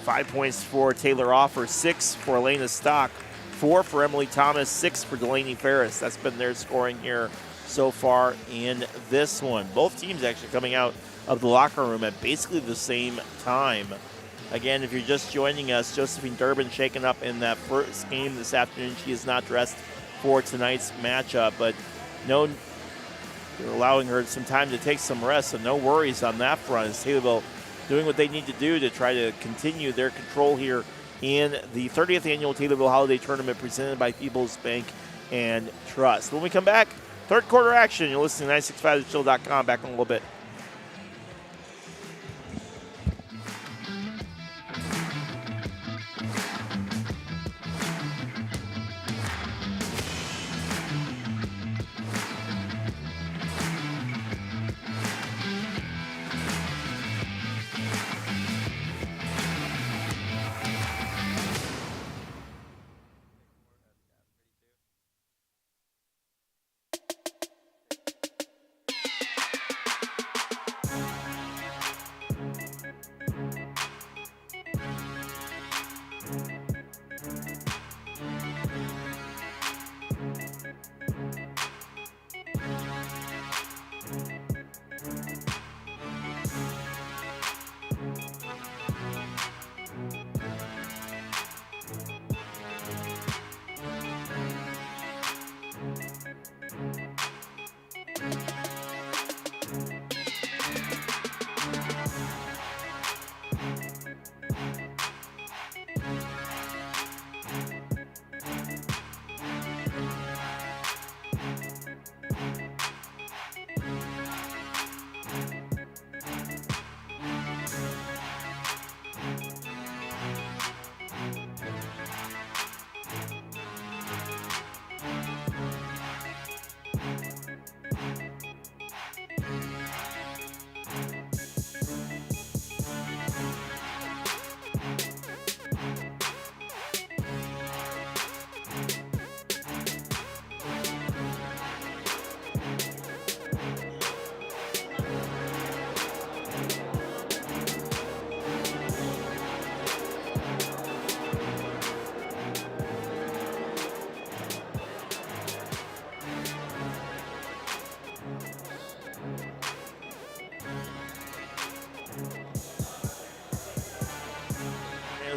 5 points for Taylor Offer, 6 for Elena Stock, 4 for Emily Thomas, 6 for Delaney Ferris. That's been their scoring here so far in this one. Both teams actually coming out of the locker room at basically the same time. Again, if you're just joining us, Josephine Durbin shaken up in that first game this afternoon. She is not dressed for tonight's matchup, but they're allowing her some time to take some rest, so no worries on that front. As Taylorville doing what they need to do to try to continue their control here in the 30th annual Taylorville Holiday Tournament presented by People's Bank and Trust. When we come back, third quarter action. You're listening to 965thechill.com. Back in a little bit.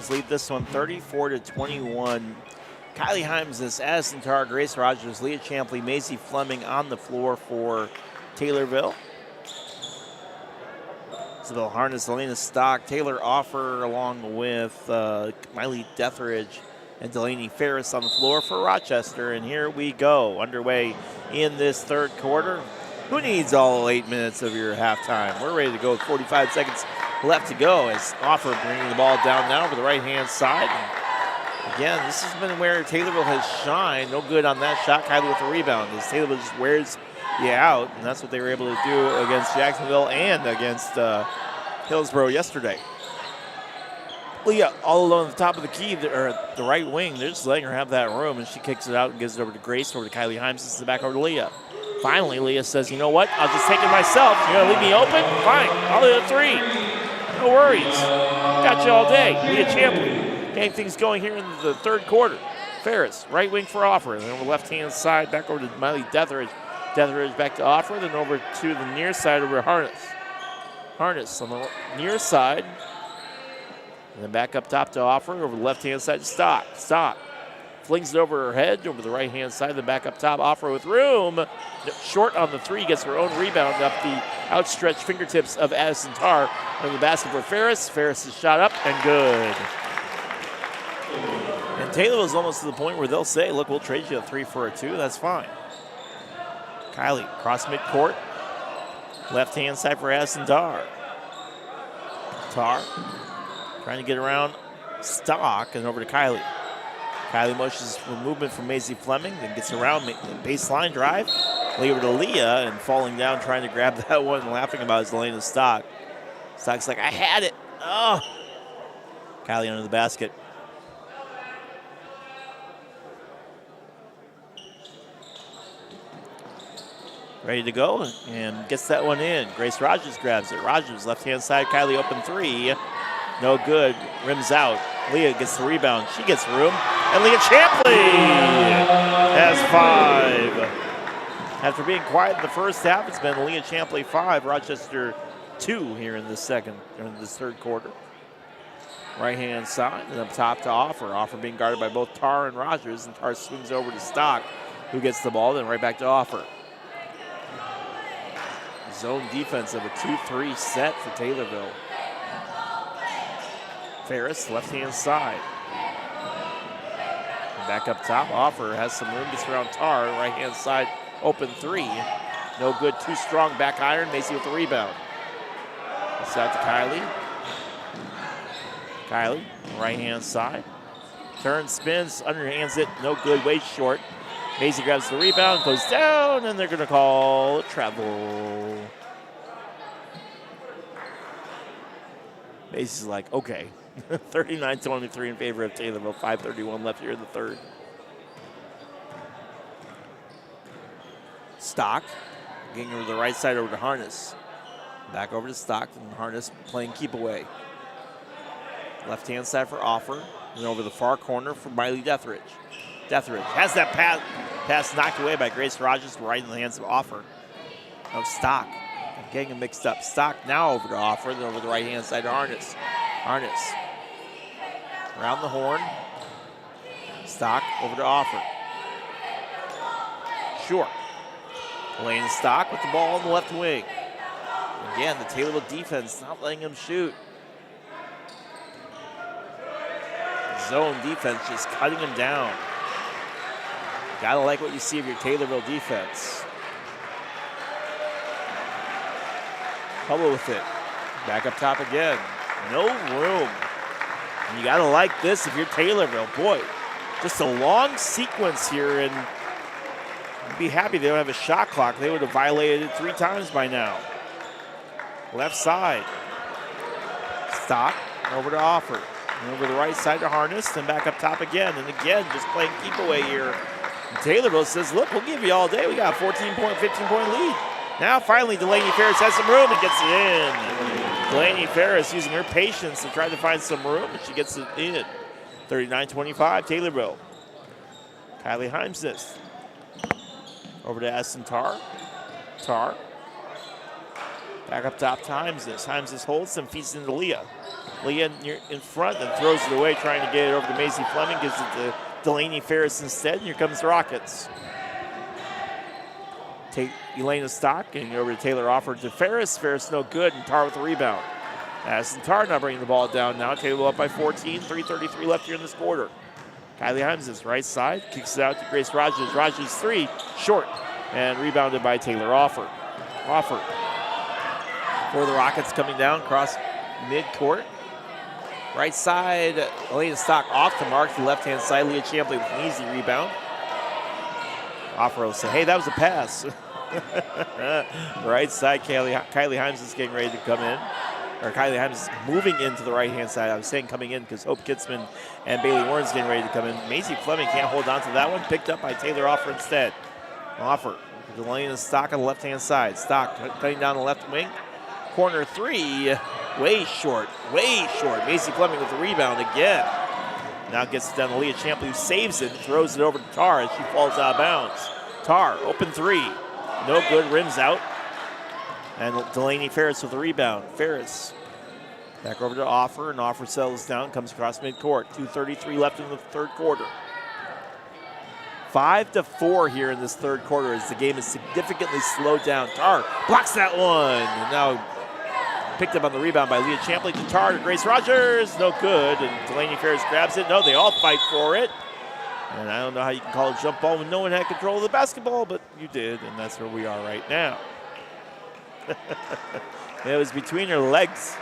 Lead this one 34-21. Kylie Hymes, Addison Tarr, Grace Rogers, Leah Champley, Macy Fleming on the floor for Taylorville. Isabel Harness, Elena Stock, Taylor Offer, along with Miley Deathridge and Delaney Ferris on the floor for Rochester. And here we go, underway in this third quarter. Who needs all 8 minutes of your halftime? We're ready to go with 45 seconds left to go, as Offer bringing the ball down now over the right-hand side. Again, this has been where Taylorville has shined. No good on that shot. Kylie with the rebound. As Taylorville just wears you out, and that's what they were able to do against Jacksonville and against Hillsborough yesterday. Leah all alone at the top of the key, or the right wing. They're just letting her have that room, and she kicks it out and gives it over to Grace, over to Kylie Himes, and back over to Leah. Finally, Leah says, you know what? I'll just take it myself. You're going to leave me open? Fine. I'll do a three. No worries. Got you all day. Leah Champlin getting things going here in the third quarter. Ferris, right wing for Offer. And then over the left-hand side, back over to Miley Detheridge. Detheridge back to Offer, then over to the near side over to Harness. Harness on the near side. And then back up top to Offer, over the left-hand side to Stock. Stock flings it over her head, over the right-hand side, then back up top. Offer with room. Short on the three, gets her own rebound up the outstretched fingertips of Addison Tarr. And the basket for Ferris. Ferris is shot up and good. And Taylor was almost to the point where they'll say, look, we'll trade you a 3 for a 2. That's fine. Kylie, cross midcourt. Left-hand side for Addison Tarr. Tarr trying to get around Stock and over to Kylie. Kylie motions for movement from Maisie Fleming, then gets around the baseline drive. Lay over to Leah and falling down, trying to grab that one and laughing about his Elena Stock. Stock's like, I had it. Oh. Kylie under the basket. Ready to go and gets that one in. Grace Rogers grabs it. Rogers, left-hand side, Kylie open three. No good, rims out. Leah gets the rebound. She gets room. And Leah Champlin has 5. After being quiet in the first half, it's been Leah Champlin 5, Rochester 2 here in this third quarter. Right-hand side, and up top to Offer. Offer being guarded by both Tarr and Rogers, and Tarr swings over to Stock, who gets the ball, then right back to Offer. Zone defense of a 2-3 set for Taylorville. Ferris, left-hand side. And back up top, Offer has some room, gets around Tarr, right-hand side, open three. No good, too strong, back iron, Macy with the rebound. It's out to Kylie. Kylie, right-hand side. Turns, spins, underhands it, no good, way short. Macy grabs the rebound, goes down, and they're gonna call travel. Macy's like, okay. 39-23 in favor of Taylorville, 5:31 left here in the third. Stock, getting over the right side over to Harness. Back over to Stock, and Harness playing keep away. Left-hand side for Offer, and over the far corner for Miley Detheridge. Detheridge has that pass knocked away by Grace Rogers, right in the hands of Offer. Now Stock, getting them mixed up. Stock now over to Offer, then over the right-hand side to Harness. Harness, around the horn. Stock over to Offer. Short. Lane Stock with the ball on the left wing. Again, the Taylorville defense not letting him shoot. Zone defense just cutting him down. Gotta like what you see of your Taylorville defense. Hubble with it. Back up top again. No room. And you gotta like this if you're Taylorville. Boy, just a long sequence here, and I'd be happy they don't have a shot clock. They would have violated it 3 times by now. Left side. Stock over to Offer. And over the right side to Harness, then back up top again. And again, just playing keep away here. And Taylorville says, look, we'll give you all day. We got a 14-point, 15-point lead. Now finally Delaney Ferris has some room and gets it in. Delaney Ferris using her patience to try to find some room, and she gets it in. 39-25, Taylorville. Kylie Heimsness. Over to Addison Tarr. Tarr. Back up top to Heimsness. Heimsness holds and feeds it into Leah. Leah in front and throws it away, trying to get it over to Maisie Fleming. Gives it to Delaney Ferris instead, and here comes the Rockets. Take Elena Stock and over to Taylor Offer to Ferris. Ferris no good, and Tarr with the rebound. Addison Tarr now bringing the ball down now. Taylor up by 14, 3:33 left here in this quarter. Kylie Heimsness, right side, kicks it out to Grace Rogers. Rogers three, short, and rebounded by Taylor Offer. Offer for the Rockets coming down across midcourt. Right side, Elena Stock off the mark. The left-hand side, Leah Champley with an easy rebound. Offer will say, hey, that was a pass. Right side, Kylie Himes is getting ready to come in. Or Kylie Himes is moving into the right-hand side. I was saying coming in because Hope Kitzman and Bailey Warren's getting ready to come in. Maisie Fleming can't hold on to that one. Picked up by Taylor Offer instead. Offer, Elena Stock on the left-hand side. Stock cutting down the left wing. Corner three, way short, way short. Macy Fleming with the rebound again. Now gets it down to Leah Champley, who saves it and throws it over to Tar as she falls out of bounds. Tar, open three. No good, rims out. And Delaney Ferris with the rebound. Ferris back over to Offer, and Offer settles down, comes across midcourt. 2:33 left in the third quarter. 5-4 here in this third quarter as the game is significantly slowed down. Tar blocks that one. And now picked up on the rebound by Leah Champley to Tar to Grace Rogers. No good. And Delaney Ferris grabs it. No, they all fight for it. And I don't know how you can call it a jump ball when no one had control of the basketball, but you did, and that's where we are right now. It was between her legs.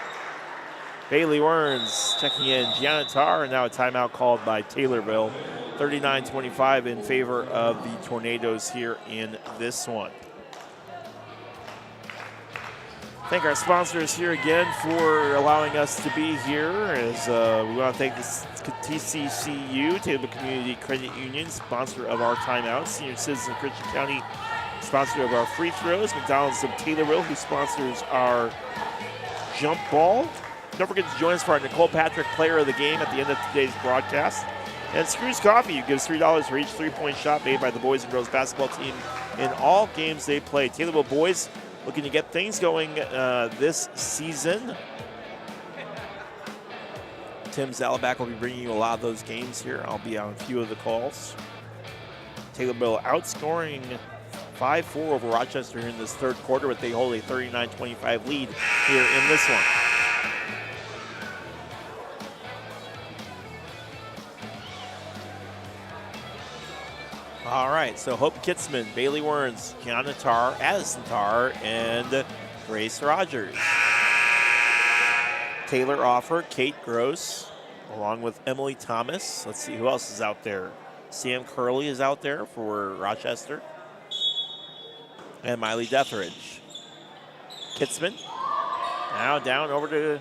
Bailey Werns checking in. Gianna Tar, and now a timeout called by Taylorville. 39-25 in favor of the Tornadoes here in this one. Thank our sponsors here again for allowing us to be here. As we want to thank the TCCU, Taylorville Community Credit Union, sponsor of our timeouts. Senior Citizen Christian County, sponsor of our free throws. McDonald's of Taylorville, who sponsors our jump ball. Don't forget to join us for our Nicole Patrick Player of the Game at the end of today's broadcast. And Screw's Coffee gives $3 for each three-point shot made by the boys and girls basketball team in all games they play. Taylorville boys looking to get things going this season. Tim Zalabak will be bringing you a lot of those games here. I'll be on a few of the calls. Taylorville outscoring 5-4 over Rochester in this third quarter, but they hold a 39-25 lead here in this one. All right, so Hope Kitzman, Bailey Werns, Gianna Tar, Addison Tar, and Grace Rogers. Taylor Offer, Kate Gross, along with Emily Thomas. Let's see who else is out there. Sam Curley is out there for Rochester. And Miley Detheridge. Kitzman, now down over to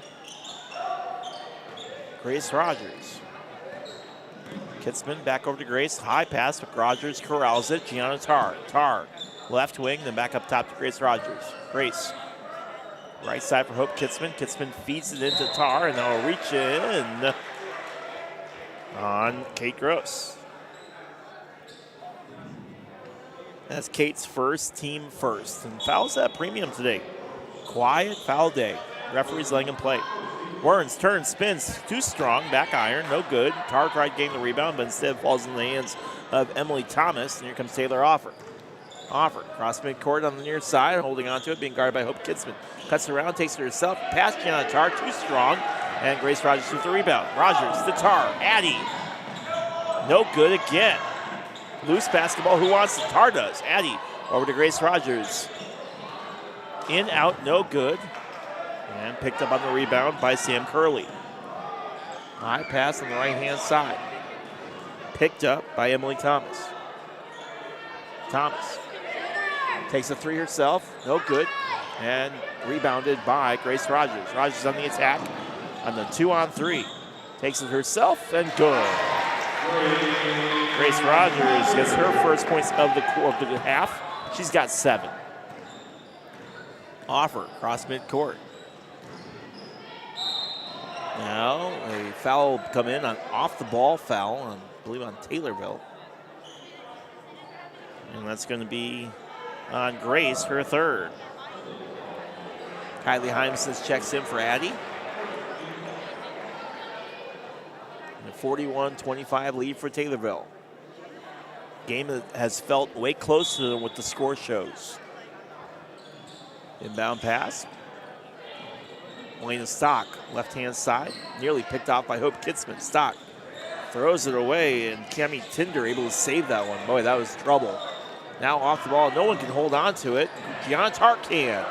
Grace Rogers. Kitzman back over to Grace. High pass, but Rogers corrals it. Gianna Tar. Tar, left wing, then back up top to Grace Rogers. Grace, right side for Hope Kitzman. Kitzman feeds it into Tar, and they'll reach in on Kate Gross. That's Kate's first, team first. And fouls at premium today. Quiet foul day. Referees letting him play. Werns turns, spins, too strong, back iron, no good. Tar tried getting the rebound, but instead falls in the hands of Emily Thomas. And here comes Taylor Offer. Offer, cross midcourt on the near side, holding onto it, being guarded by Hope Kitzman. Cuts around, takes it herself, past Gianna Tar, too strong. And Grace Rogers with the rebound. Rogers to Tar, Addie. No good again. Loose basketball, who wants it? Tar does. Addie over to Grace Rogers. In, out, no good. And picked up on the rebound by Sam Curley. High pass on the right-hand side. Picked up by Emily Thomas. Thomas takes a three herself, no good. And rebounded by Grace Rogers. Rogers on the attack on the 2-on-3. Takes it herself and good. Grace Rogers gets her first points of the half. She's got 7. Offer, cross midcourt. Now a foul come in on off the ball foul, I believe on Taylorville. And that's going to be on Grace, her third. Kylie Hymesons checks in for Addie. A 41-25 lead for Taylorville. Game that has felt way closer than what the score shows. Inbound pass. Elena Stock, left-hand side, nearly picked off by Hope Kitzman. Stock throws it away, and Cami Tinder able to save that one. Boy, that was trouble. Now off the ball, no one can hold on to it. Gianna Tar can.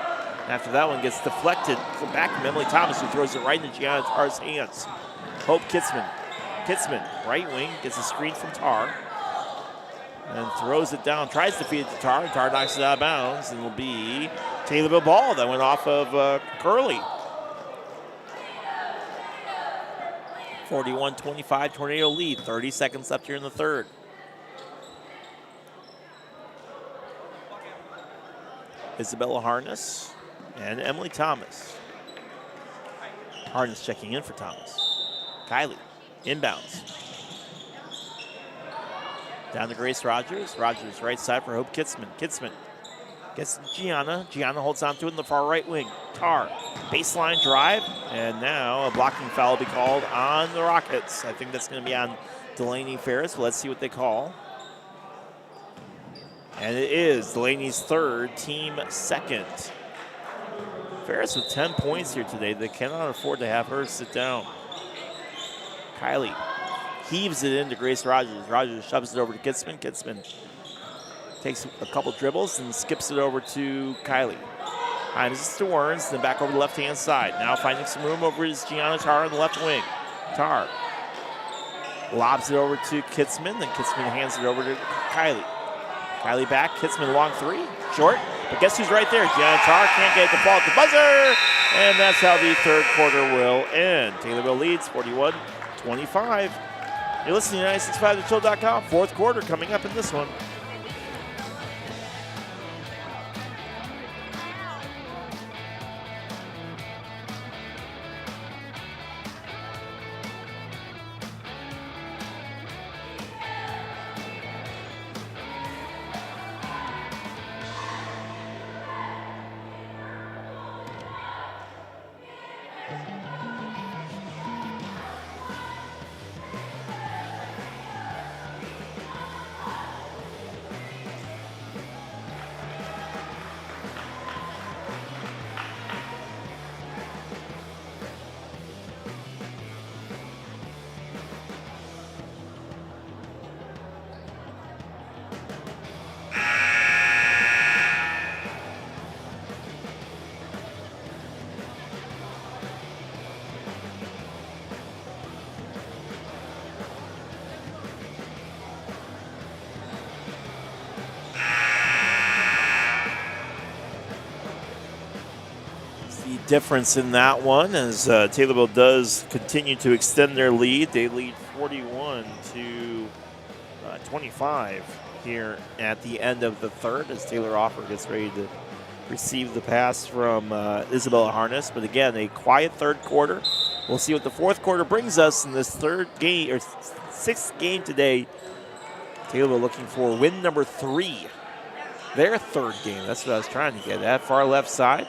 After that one gets deflected back from Emily Thomas, who throws it right into Gianna Tar's hands. Hope Kitzman. Kitzman, right wing, gets a screen from Tar. And throws it down, tries to feed it to Tar. Tar knocks it out of bounds, and it'll be Taylorville ball that went off of Curley. 41-25 Tornado lead. 30 seconds left here in the third. Isabella Harness and Emily Thomas. Harness checking in for Thomas. Kylie, inbounds. Down to Grace Rogers. Rogers right side for Hope Kitzman. Kitzman gets Gianna. Gianna holds on to it in the far right wing. Tar, baseline drive, and now a blocking foul will be called on the Rockets. I think that's going to be on Delaney Ferris. Let's see what they call. And it is Delaney's third, team second. Ferris with 10 points here today. They cannot afford to have her sit down. Kylie heaves it into Grace Rogers. Rogers shoves it over to Kitzman. Kitzman takes a couple dribbles and skips it over to Kylie. Hines to Werns, then back over the left-hand side. Now finding some room over is Gianna Tar on the left wing. Tar lobs it over to Kitzman, then Kitzman hands it over to Kylie. Kylie back, Kitzman long three, short, but guess who's right there? Gianna Tar can't get the ball at the buzzer, and that's how the third quarter will end. Taylorville leads 41-25. You're listening to 965thechill.com. Fourth quarter coming up in this one. Difference in that one as Taylorville does continue to extend their lead. They lead 41-25 here at the end of the third as Taylor Offer gets ready to receive the pass from Isabella Harness. But again, a quiet third quarter. We'll see what the fourth quarter brings us in this third game or sixth game today. Taylorville looking for win number 3, their third game. That's what I was trying to get at. Far left side.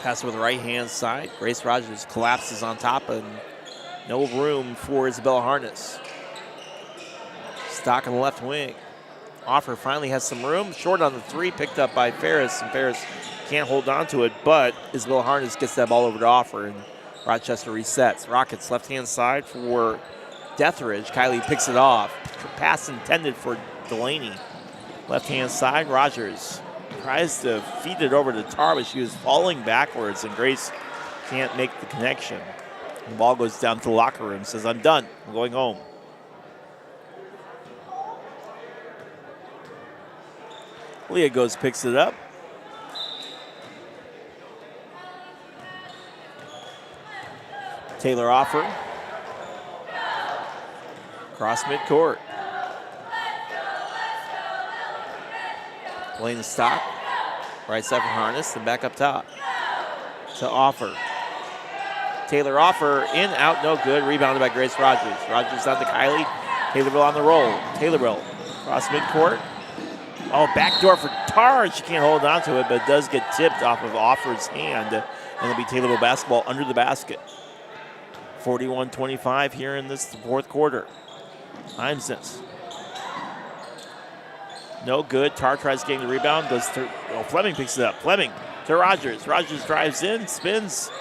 Pass over the right-hand side. Grace Rogers collapses on top and no room for Isabella Harness. Stock on the left wing. Offer finally has some room. Short on the three, picked up by Ferris, and Ferris can't hold on to it, but Isabella Harness gets that ball over to Offer, and Rochester resets. Rockets left-hand side for Deathridge. Kylie picks it off. Pass intended for Delaney. Left-hand side, Rogers tries to feed it over to Tar, but she was falling backwards, and Grace can't make the connection. The ball goes down to the locker room, says, I'm done, I'm going home. Leah goes, picks it up. Taylor Offer. Cross midcourt. Playing the stop. Right side for Harness, then back up top to Offer. Taylor Offer, in, out, no good. Rebounded by Grace Rogers. Rogers down to Kylie. Taylorville on the roll. Taylorville cross midcourt. Oh, backdoor for Tar. She can't hold on to it, but it does get tipped off of Offer's hand. And it'll be Taylorville basketball under the basket. 41-25 here in this fourth quarter. Himesons. No good. Tar tries getting the rebound. Goes to, Fleming picks it up. Fleming to Rogers. Rogers drives in, spins.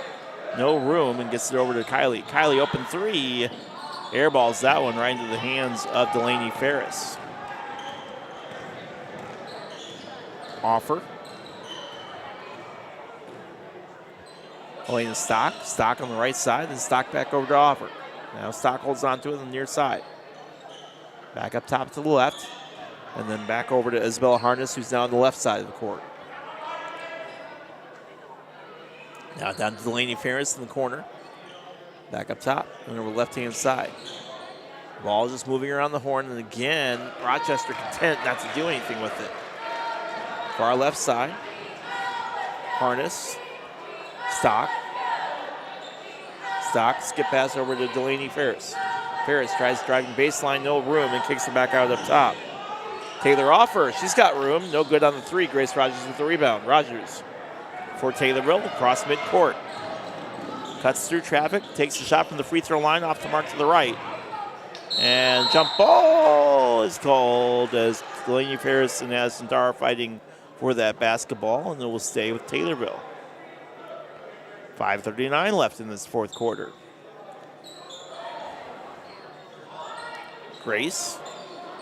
No room and gets it over to Kylie. Kylie open three. Airballs that one right into the hands of Delaney Ferris. Offer. Going to Stock. Stock on the right side, then Stock back over to Offer. Now Stock holds on to it on the near side. Back up top to the left, and then back over to Isabella Harness, who's now on the left side of the court. Now down to Delaney Ferris in the corner. Back up top, and over the left-hand side. Ball just moving around the horn, and again, Rochester content not to do anything with it. Far left side. Harness. Stock. Stock, skip pass over to Delaney Ferris. Ferris tries driving baseline, no room, and kicks it back out up top. Taylor Offer, she's got room, no good on the three. Grace Rogers with the rebound. Rogers for Taylorville, across midcourt. Cuts through traffic, takes a shot from the free throw line off the mark to the right. And jump ball is called as Delaney Ferris and Addison Dar are fighting for that basketball, and it will stay with Taylorville. 5:39 left in this fourth quarter. Grace,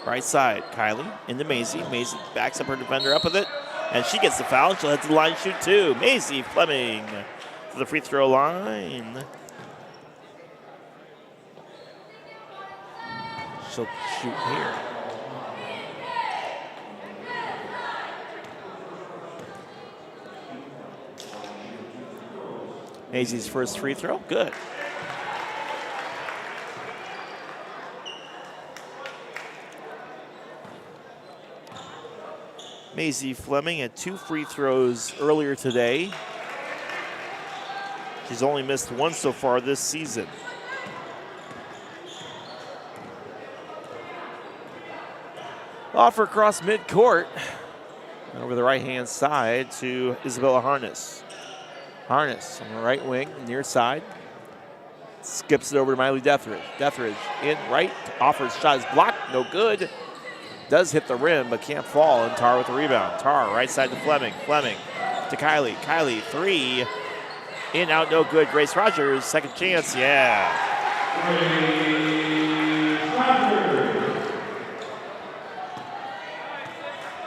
right side. Kylie into Maisie. Maisie backs up her defender up with it, and she gets the foul. She'll head to the line and shoot two. Maisie Fleming to the free throw line. She'll shoot here. Maisie's first free throw, good. Maisie Fleming had 2 free throws earlier today. She's only missed 1 so far this season. Offer across midcourt. Over the right-hand side to Isabella Harness. Harness on the right wing, near side. Skips it over to Miley Deathridge. Deathridge in right. Offers shot is blocked, no good. Does hit the rim, but can't fall. And Tar with the rebound. Tar right side to Fleming. Fleming to Kylie. Kylie, 3. In, out, no good. Grace Rogers, second chance, yeah.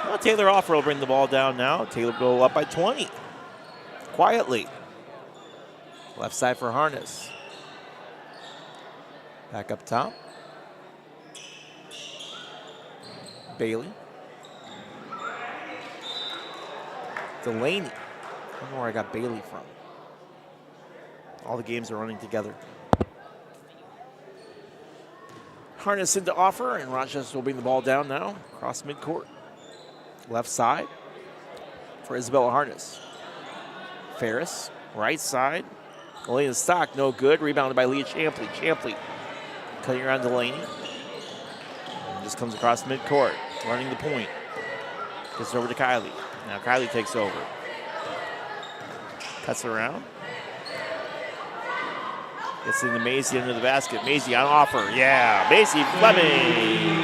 Well, Taylor Offer will bring the ball down now. Taylor will up by 20. Quietly. Left side for Harness. Back up top. Bailey. Delaney. I don't know where I got Bailey from. All the games are running together. Harness into Offer, and Rochester will bring the ball down now. Across midcourt. Left side for Isabella Harness. Ferris, right side. Elena Stock, no good. Rebounded by Leah Champley. Champley cutting around Delaney. And just comes across midcourt, running the point. Gets it over to Kylie. Now Kylie takes over. Cuts around. Gets into Maisie under the basket. Maisie on Offer. Yeah, Maisie Fleming.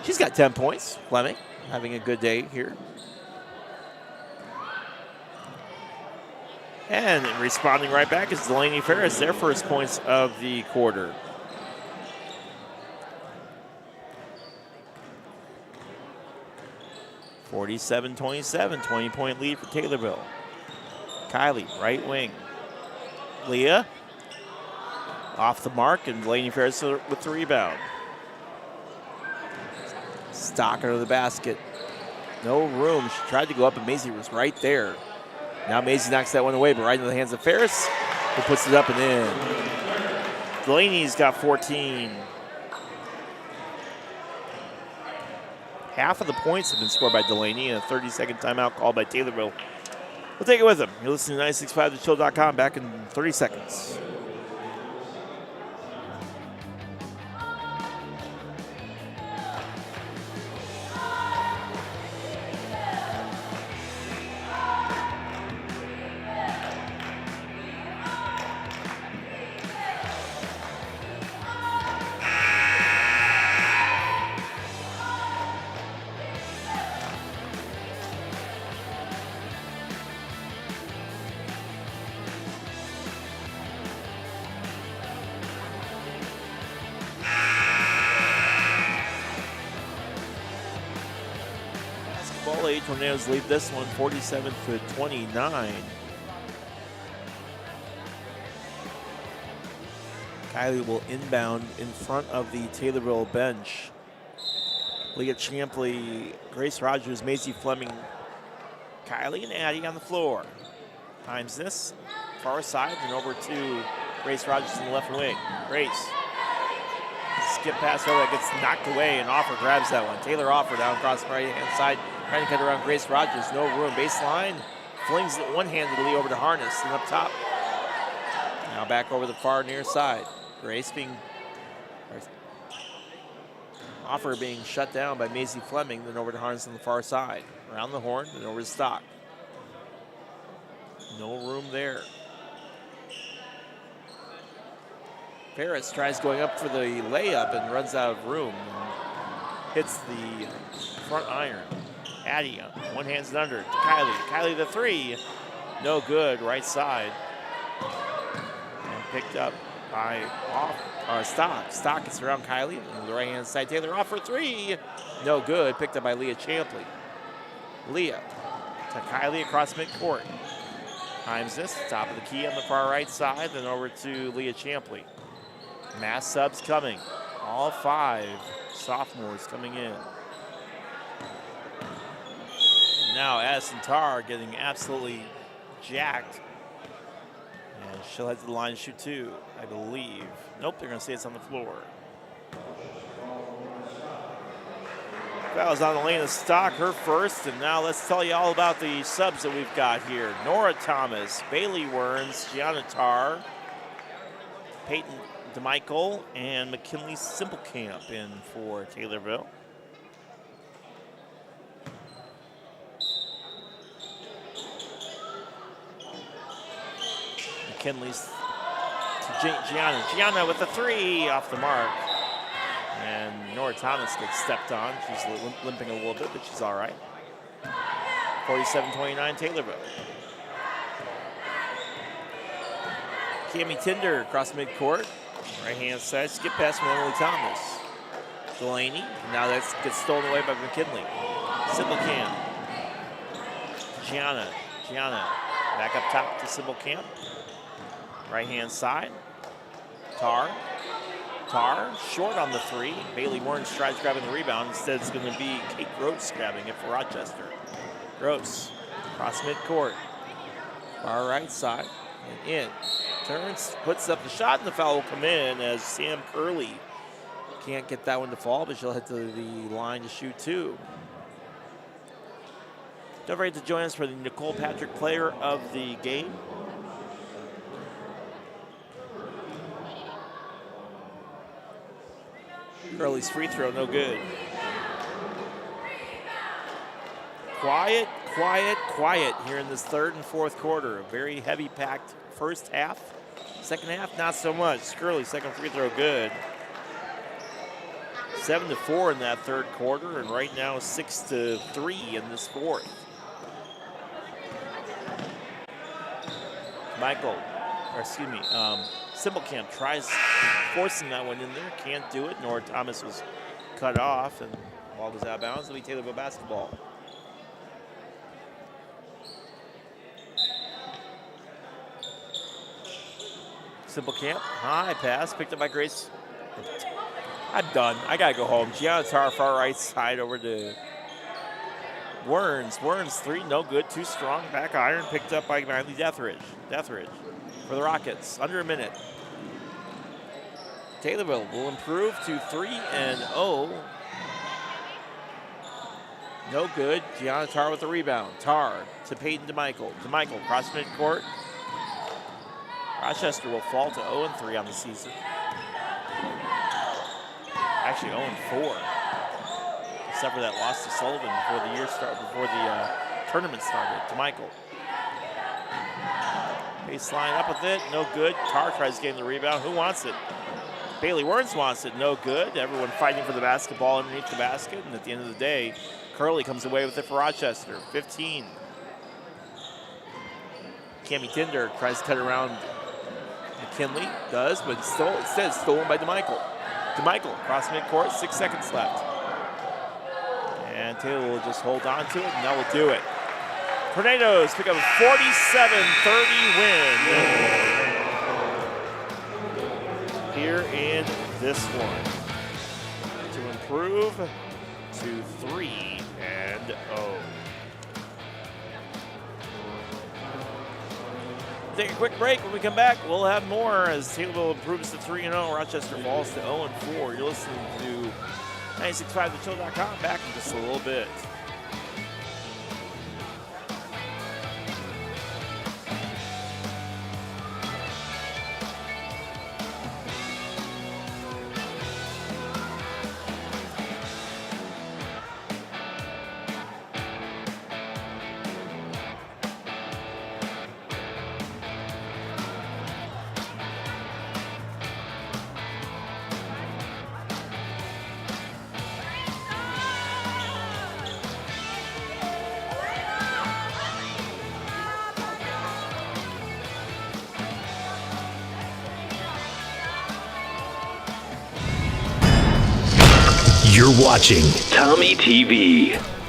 She's got 10 points. Fleming having a good day here. And responding right back is Delaney Ferris, their first points of the quarter. (47-27), 20-point lead for Taylorville. Kylie, right wing. Leah, off the mark, and Delaney Ferris with the rebound. Stock under the basket. No room. She tried to go up, and Maisie was right there. Now Maisie knocks that one away, but right into the hands of Ferris, who puts it up and in. Delaney's got 14. Half of the points have been scored by Delaney, and a 30-second timeout called by Taylorville. We'll take it with them. You're listening to 965thechill.com. Back in 30 seconds. basketball. Lady Tornadoes lead this one 47-29. Kylie will inbound in front of the Taylorville bench. Leah Champley, Grace Rogers, Maisie Fleming, Kylie and Addie on the floor. Times this, far side, and over to Grace Rogers in the left wing. Grace, skip pass over that gets knocked away, and Offer grabs that one. Taylor Offer down across the right-hand side, trying to cut around Grace Rogers. No room, baseline, flings it one-handedly over to Harness, and up top. Now back over the far near side. Grace being, Offer being shut down by Maisie Fleming, then over to Harness on the far side. Around the horn, then over to Stock. No room there. Ferris tries going up for the layup and runs out of room. Hits the front iron. Addie, one hand's under to Kylie. Kylie the three. No good, right side. And picked up by Stock. Stock gets around Kylie on the right-hand side. Taylor off for three. No good, picked up by Leah Champley. Leah to Kylie across midcourt. Times this, top of the key on the far right side, then over to Leah Champley. Mass subs coming. All 5 sophomores coming in. And now Addison Tarr getting absolutely jacked. And she'll head to the line to shoot 2, I believe. Nope, they're going to say it's on the floor. Fouls on the lane of Stock, her first, and now let's tell you all about the subs that we've got here. Nora Thomas, Bailey Werns, Gianna Tarr, Peyton DeMichael, and McKinley Simplecamp in for Taylorville. McKinley's to Gianna. Gianna with the 3 off the mark. And Nora Thomas gets stepped on. She's limping a little bit, but she's all right. 47-29 Taylorville. Cami Tinder across midcourt. Right-hand side, skip pass from Emily Thomas. Delaney, now that gets stolen away by McKinley. Simplecamp. Gianna, back up top to Simplecamp. Right-hand side. Tarr, short on the 3. Bailey Warren tries grabbing the rebound. Instead, it's going to be Kate Gross grabbing it for Rochester. Gross, across midcourt. Far right side, and in. Turns, puts up the shot, and the foul will come in as Sam Curley can't get that one to fall, but she'll head to the line to shoot 2. Don't forget to join us for the Nicole Patrick Player of the Game. Curley's free throw, no good. Quiet here in this third and fourth quarter. A very heavy packed first half. Second half, not so much. Curley, second free throw, good. 7-4 in that third quarter, and right now 6-3 in this fourth. Simplecamp tries forcing that one in there, can't do it. Nora Thomas was cut off, and the ball goes out of bounds. It'll be Taylorville basketball. Simplecamp, high pass, picked up by Grace. I'm done. I gotta go home. Gianna Tarr, far right side over to Werns. Werns 3, no good, too strong. Back iron, picked up by Miley Deathridge for the Rockets. Under a minute. Taylorville will improve to 3-0. No good. Gianna Tarr with the rebound. Tarr to Peyton DeMichael. DeMichael across midcourt. Rochester will fall to 0-3 on the season. Actually 0-4. Except for that loss to Sullivan before the tournament started. DeMichael. Baseline up with it, no good. Tarr tries getting the rebound. Who wants it? Bailey Werns wants it, no good. Everyone fighting for the basketball underneath the basket, and at the end of the day, Curley comes away with it for Rochester. 15. Cami Tinder tries to cut around McKinley, does, but instead stolen by DeMichael. DeMichael across midcourt, 6 seconds left. And and Taylor will just hold on to it, and that will do it. Tornadoes pick up a 47-30 win here in this one to improve to 3-0. Take a quick break. When we come back, we'll have more as Taylorville improves to 3-0. Rochester falls to 0-4. You're listening to 965thechill.com. Back in just a little bit. You're watching TommyTV.